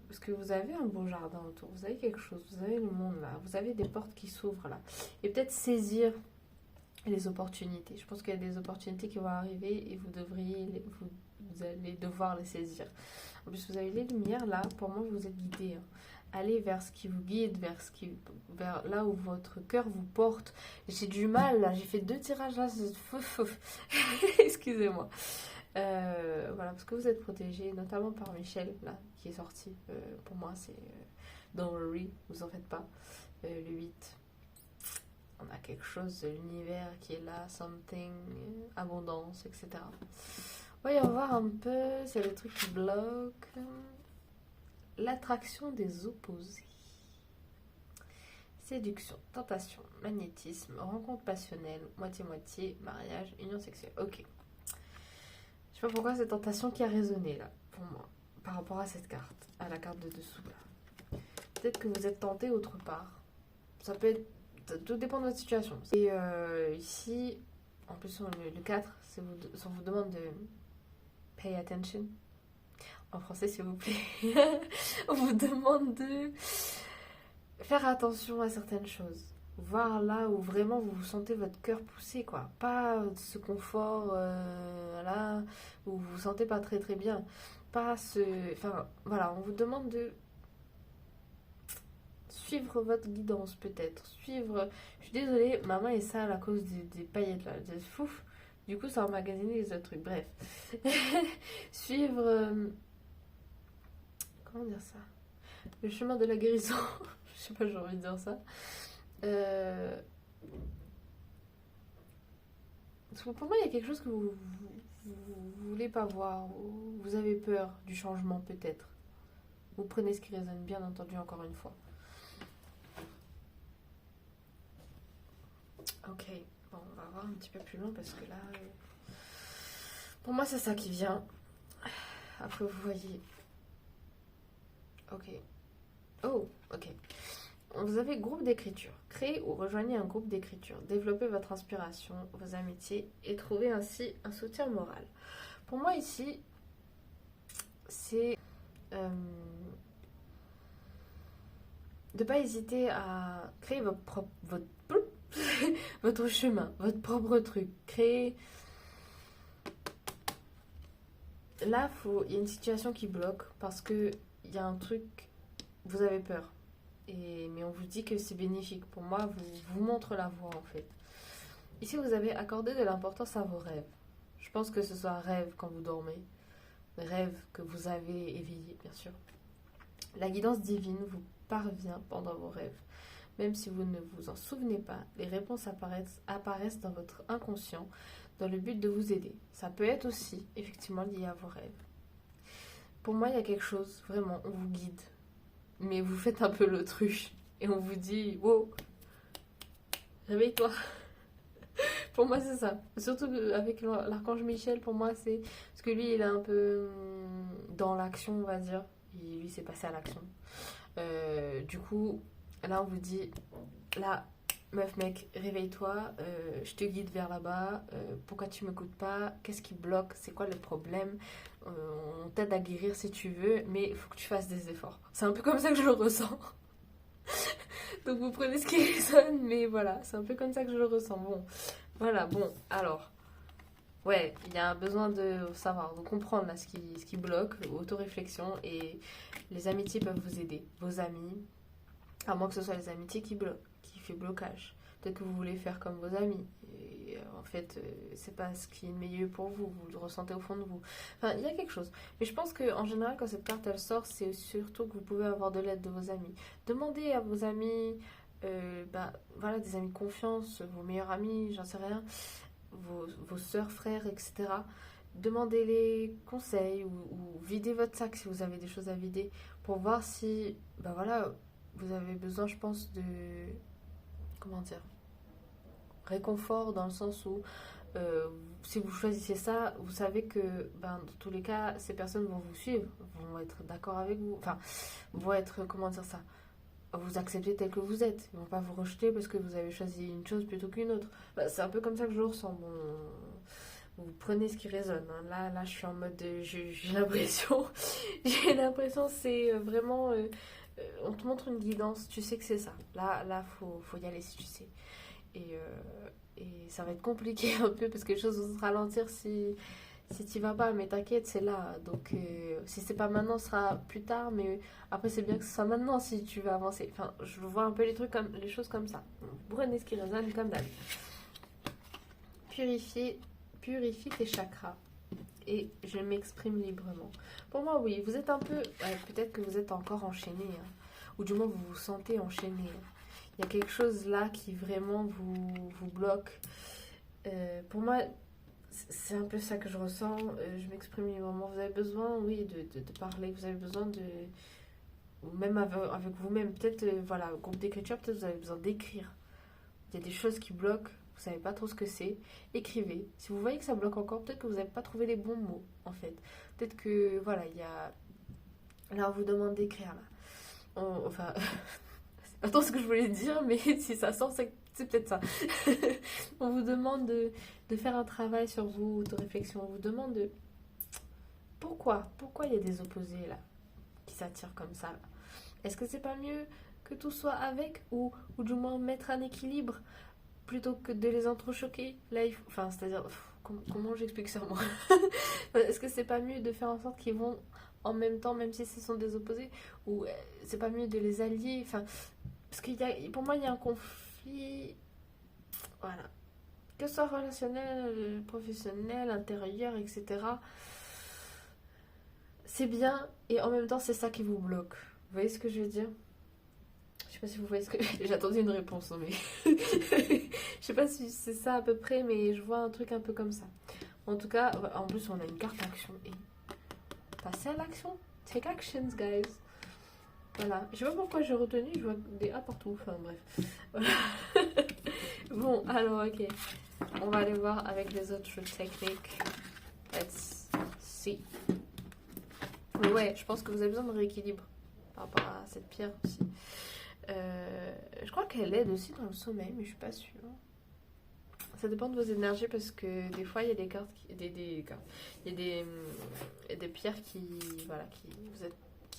Parce que vous avez un beau jardin autour, vous avez quelque chose, vous avez le monde là, vous avez des portes qui s'ouvrent là. Et peut-être saisir les opportunités. Je pense qu'il y a des opportunités qui vont arriver et vous allez devoir les saisir. En plus, vous avez les lumières là, pour moi, vous êtes guidé, hein. Allez vers ce qui vous guide, vers là où votre cœur vous porte. J'ai du mal là, j'ai fait 2 tirages là, excusez-moi. Voilà, parce que vous êtes protégé, notamment par Michel là, qui est sorti. Pour moi, c'est don't worry, vous en faites pas. Le 8, on a quelque chose de l'univers qui est là, something, abondance, etc. Voyons voir un peu s'il y a des trucs qui bloquent. L'attraction des opposés. Séduction, tentation, magnétisme, rencontre passionnelle, moitié-moitié, mariage, union sexuelle. Ok. Je sais pas pourquoi cette tentation qui a résonné là, pour moi, par rapport à cette carte, à la carte de dessous là. Peut-être que vous êtes tenté autre part. ça peut être... Tout dépend de votre situation. Et ici, en plus, le 4, on vous demande de pay attention. En français, s'il vous plaît. On vous demande de faire attention à certaines choses. Voir là où vraiment vous sentez votre cœur pousser, quoi. Pas ce confort là où vous vous sentez pas très très bien. Pas ce... Enfin, voilà, on vous demande de suivre votre guidance, peut-être. Suivre... Je suis désolée, ma main est sale à cause des paillettes, là. C'est fouf. Du coup, ça a emmagasiné les autres trucs. Bref. Suivre... Comment dire ça? Le chemin de la guérison. Je sais pas, j'ai envie de dire ça. Pour moi, il y a quelque chose que vous voulez pas voir. Vous avez peur du changement, peut-être. Vous prenez ce qui résonne, bien entendu, encore une fois. Ok, bon, on va voir un petit peu plus long parce que là... Pour moi, c'est ça qui vient. Après, vous voyez... Ok. Oh, ok. Vous avez groupe d'écriture. Créez ou rejoignez un groupe d'écriture. Développez votre inspiration, vos amitiés et trouvez ainsi un soutien moral. Pour moi ici, c'est de ne pas hésiter à créer votre chemin, votre propre truc. Créer... Là, il y a une situation qui bloque parce que il y a un truc, vous avez peur. Mais on vous dit que c'est bénéfique. Pour moi, vous montre la voie en fait. Ici, vous avez accordé de l'importance à vos rêves. Je pense que ce soit rêve quand vous dormez. Rêve que vous avez éveillé, bien sûr. La guidance divine vous parvient pendant vos rêves. Même si vous ne vous en souvenez pas, les réponses apparaissent dans votre inconscient dans le but de vous aider. Ça peut être aussi, effectivement, lié à vos rêves. Pour moi, il y a quelque chose, vraiment, on vous guide. Mais vous faites un peu l'autruche. Et on vous dit, wow, réveille-toi. Pour moi, c'est ça. Surtout avec l'archange Michel, pour moi, c'est... Parce que lui, il est un peu dans l'action, on va dire. Lui, c'est passé à l'action. Du coup, là, on vous dit, là, meuf, mec, réveille-toi. Je te guide vers là-bas. Pourquoi tu m'écoutes pas? Qu'est-ce qui bloque? C'est quoi le problème? On t'aide à guérir si tu veux, mais il faut que tu fasses des efforts. C'est un peu comme ça que je le ressens. Donc vous prenez ce qui résonne, mais voilà, c'est un peu comme ça que je le ressens. Bon, voilà, bon, alors, ouais, il y a besoin de savoir, de comprendre là, ce qui bloque, auto-réflexion, et les amitiés peuvent vous aider. Vos amis, à moins que ce soit les amitiés qui bloquent, qui fait blocage. Peut-être que vous voulez faire comme vos amis. Et en fait, c'est pas ce qui est le meilleur pour vous. Vous le ressentez au fond de vous. Enfin, il y a quelque chose. Mais je pense qu'en général, quand cette carte elle sort, c'est surtout que vous pouvez avoir de l'aide de vos amis. Demandez à vos amis, voilà, des amis de confiance, vos meilleurs amis, j'en sais rien, vos sœurs, frères, etc. Demandez-les conseils ou videz votre sac si vous avez des choses à vider pour voir si, voilà, vous avez besoin, je pense, de... Comment dire, réconfort dans le sens où si vous choisissez ça, vous savez que dans tous les cas, ces personnes vont vous suivre, vont être d'accord avec vous, enfin, vont être, comment dire ça, vous accepter tel que vous êtes. Ils vont pas vous rejeter parce que vous avez choisi une chose plutôt qu'une autre. C'est un peu comme ça que je le ressens. Bon, vous prenez ce qui résonne. Hein. Là, je suis en mode, j'ai l'impression, c'est vraiment... on te montre une guidance, tu sais que c'est ça. Là, faut y aller si tu sais. Et ça va être compliqué un peu parce que les choses vont se ralentir si tu vas pas. Mais t'inquiète, c'est là. Donc, si c'est pas maintenant, ce sera plus tard. Mais après, c'est bien que ce soit maintenant si tu veux avancer. Enfin, je vois un peu les choses comme ça. Prenez ce qui résonne comme d'hab. Purifie tes chakras. Et je m'exprime librement. Pour moi, oui, vous êtes un peu... peut-être que vous êtes encore enchaîné. Hein, ou du moins, vous vous sentez enchaîné. Il y a quelque chose là qui vraiment vous bloque. Pour moi, c'est un peu ça que je ressens. Je m'exprime librement. Vous avez besoin, oui, de parler. Vous avez besoin de... Ou même avec vous-même. Peut-être, voilà, groupe d'écriture, peut-être vous avez besoin d'écrire. Il y a des choses qui bloquent. Vous savez pas trop ce que c'est, écrivez. Si vous voyez que ça bloque encore, peut-être que vous n'avez pas trouvé les bons mots, en fait. Peut-être que, voilà, il y a... Là, on vous demande d'écrire, là. Enfin, Attends, ce que je voulais dire, mais si ça sort, c'est peut-être ça. On vous demande de faire un travail sur vous, de réflexion. On vous demande de... Pourquoi il y a des opposés là qui s'attirent comme ça là. Est-ce que c'est pas mieux que tout soit avec ou du moins mettre un équilibre plutôt que de les entrechoquer là, enfin, c'est-à-dire, comment j'explique ça moi. Est-ce que c'est pas mieux de faire en sorte qu'ils vont en même temps, même si ce sont des opposés, ou c'est pas mieux de les allier, enfin, parce pour moi il y a un conflit, voilà, que ce soit relationnel, professionnel, intérieur, etc. C'est bien et en même temps c'est ça qui vous bloque. Vous voyez ce que je veux dire? Je sais pas si vous voyez ce que... J'attendais une réponse, mais... je sais pas si c'est ça à peu près, mais je vois un truc un peu comme ça. En tout cas, en plus on a une carte action et... Passez à l'action. Take actions, guys. Voilà. Je sais pas pourquoi j'ai retenu, je vois des A partout. Enfin bref. Voilà. Bon, alors ok. On va aller voir avec les autres techniques. Let's see. Mais ouais, je pense que vous avez besoin de rééquilibre par rapport à cette pierre aussi. Je crois qu'elle aide aussi dans le sommeil, mais je suis pas sûre. Ça dépend de vos énergies parce que des fois il y a des cartes, il y a des pierres qui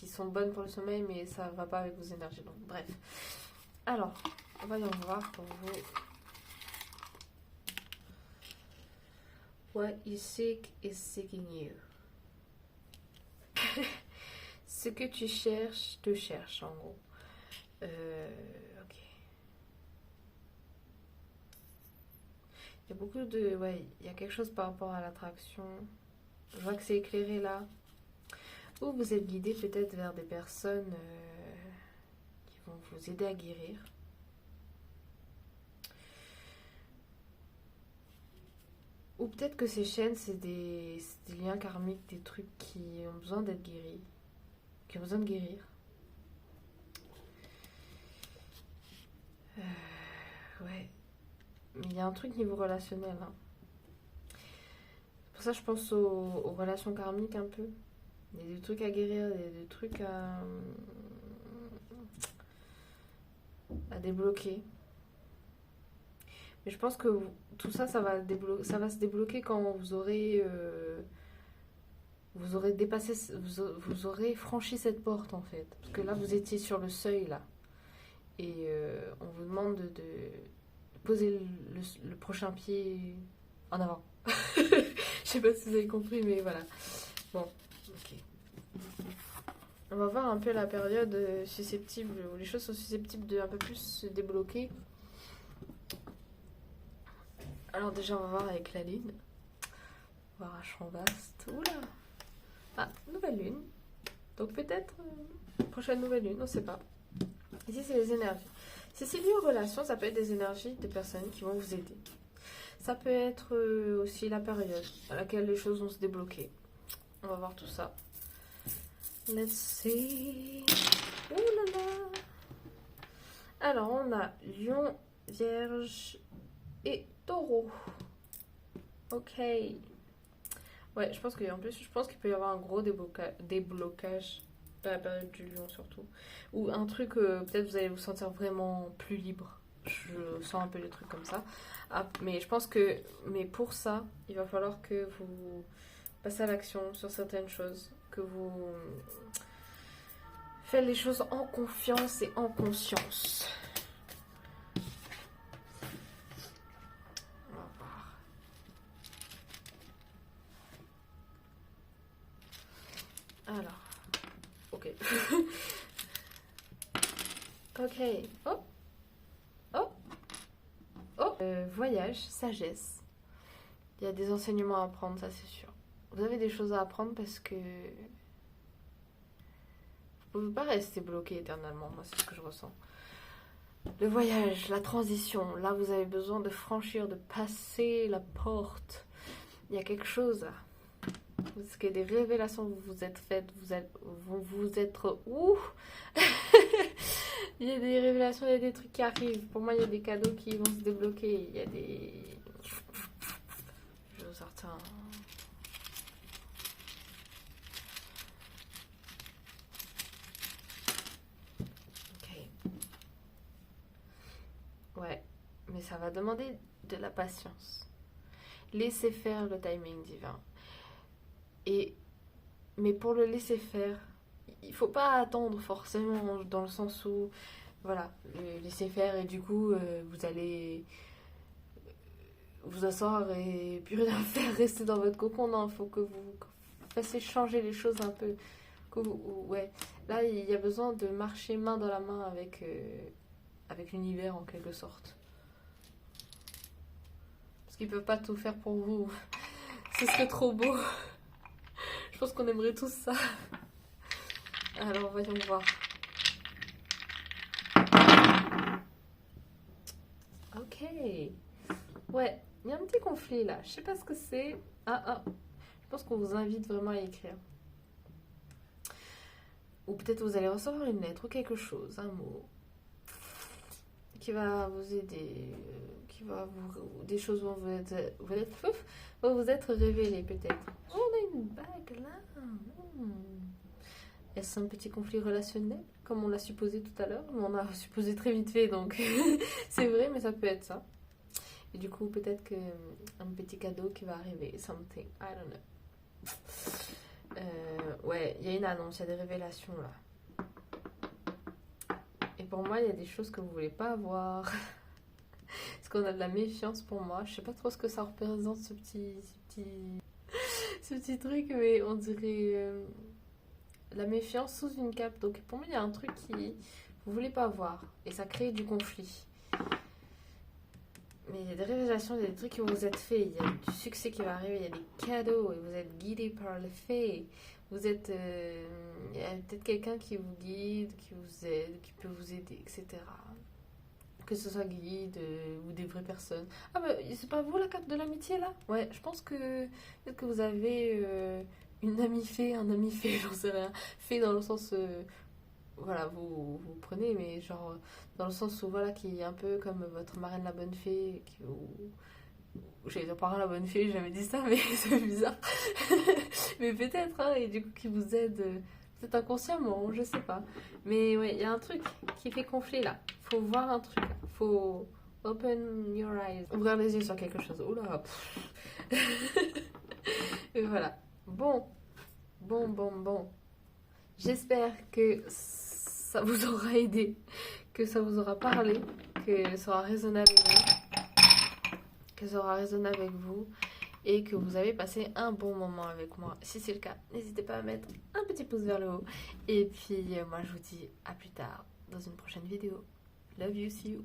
sont bonnes pour le sommeil, mais ça va pas avec vos énergies. Donc bref. Alors, voyons voir pour vous. What you seek is seeking you. Ce que tu cherches te cherche en gros. Ok. Il y a beaucoup de... Ouais, il y a quelque chose par rapport à l'attraction. Je vois que c'est éclairé là. Ou vous êtes guidé peut-être vers des personnes qui vont vous aider à guérir. Ou peut-être que ces chaînes, c'est des liens karmiques, des trucs qui ont besoin d'être guéris. Qui ont besoin de guérir. Ouais. Mais il y a un truc niveau relationnel. Hein. Pour ça, je pense aux relations karmiques un peu. Il y a des trucs à guérir, des trucs à débloquer. Mais je pense que tout ça, ça va se débloquer quand vous aurez dépassé, vous aurez franchi cette porte en fait. Parce que là, vous étiez sur le seuil là. Et on vous demande de poser le prochain pied en avant. Je sais pas si vous avez compris, mais voilà. Bon, ok. On va voir un peu la période susceptible, où les choses sont susceptibles de un peu plus se débloquer. Alors déjà, on va voir avec la lune. On va voir un champ vaste. Oula! Ah, nouvelle lune. Donc peut-être prochaine nouvelle lune, on sait pas. Ici, c'est les énergies. Si c'est lié aux relations, ça peut être des énergies de personnes qui vont vous aider. Ça peut être aussi la période à laquelle les choses vont se débloquer. On va voir tout ça. Let's see. Ouh là là. Alors, on a Lion, Vierge et Taureau. Ok. Ouais, je pense qu'il peut y avoir un gros déblocage dans la période du Lion surtout. Ou un truc, peut-être vous allez vous sentir vraiment plus libre. Je sens un peu des trucs comme ça. Ah, mais je pense que... Mais pour ça, il va falloir que vous passez à l'action sur certaines choses. Que vous faites les choses en confiance et en conscience. On va voir. Alors. Ok. Ok. Oh. Oh. Oh. Voyage, sagesse. Il y a des enseignements à apprendre, ça c'est sûr. Vous avez des choses à apprendre parce que vous ne pouvez pas rester bloqué éternellement. Moi, c'est ce que je ressens. Le voyage, la transition. Là, vous avez besoin de franchir, de passer la porte. Il y a quelque chose là. Parce que des révélations que vous vous êtes faites, vous êtes où? Il y a des révélations, il y a des trucs qui arrivent. Pour moi, il y a des cadeaux qui vont se débloquer. Il y a des... Je vais vous sortir un... Ok. mais ça va demander de la patience. Laissez faire le timing divin. Mais pour le laisser faire, il faut pas attendre forcément, dans le sens où, voilà, le laisser faire et du coup, vous allez vous asseoir et plus rien faire, rester dans votre cocon. Non, il faut que vous fassiez changer les choses un peu. Ouais, là, il y a besoin de marcher main dans la main avec l'univers en quelque sorte. Parce qu'ils peuvent pas tout faire pour vous. Ce serait trop beau. Je pense qu'on aimerait tous ça. Alors, voyons voir. Ok. Ouais, il y a un petit conflit là. Je sais pas ce que c'est. Je pense qu'on vous invite vraiment à écrire. Ou peut-être vous allez recevoir une lettre ou quelque chose, un mot qui va vous aider, des choses vont vous être révélées peut-être. Oh, on a une bague là. Est-ce un petit conflit relationnel, comme on l'a supposé tout à l'heure? On a supposé très vite fait, donc c'est vrai, mais ça peut être ça. Et du coup, peut-être qu'un petit cadeau qui va arriver, something, I don't know. Ouais, il y a une annonce, il y a des révélations là. Et pour moi, il y a des choses que vous voulez pas avoir. Parce qu'on a de la méfiance pour moi. Je sais pas trop ce que ça représente, ce petit truc, mais on dirait la méfiance sous une cape. Donc pour moi, il y a un truc qui vous voulez pas voir. Et ça crée du conflit. Mais il y a des révélations, il y a des trucs qui vont vous être faits, il y a du succès qui va arriver, il y a des cadeaux, et vous êtes guidé par les faits. Vous êtes... il y a peut-être quelqu'un qui vous guide, qui vous aide, qui peut vous aider, etc. Que ce soit guide ou des vraies personnes. Ah bah, c'est pas vous la carte de l'amitié là? Ouais, je pense que peut-être que vous avez une amie fée, un ami fée, j'en sais rien. Fée dans le sens... voilà, vous prenez, mais genre dans le sens où voilà, qui est un peu comme votre marraine la bonne fée, j'allais dire parrain la bonne fée, j'ai jamais dit ça, mais c'est bizarre. Mais peut-être, hein, et du coup qui vous aide, peut-être inconsciemment, je sais pas. Mais ouais, il y a un truc qui fait conflit là. Faut voir un truc, faut open your eyes, ouvrir les yeux sur quelque chose. Oula. Et voilà. Bon. J'espère que ça vous aura aidé, que ça vous aura parlé, que ça aura résonné avec vous, et que vous avez passé un bon moment avec moi. Si c'est le cas, n'hésitez pas à mettre un petit pouce vers le haut. Et puis moi je vous dis à plus tard dans une prochaine vidéo. Love you, see you.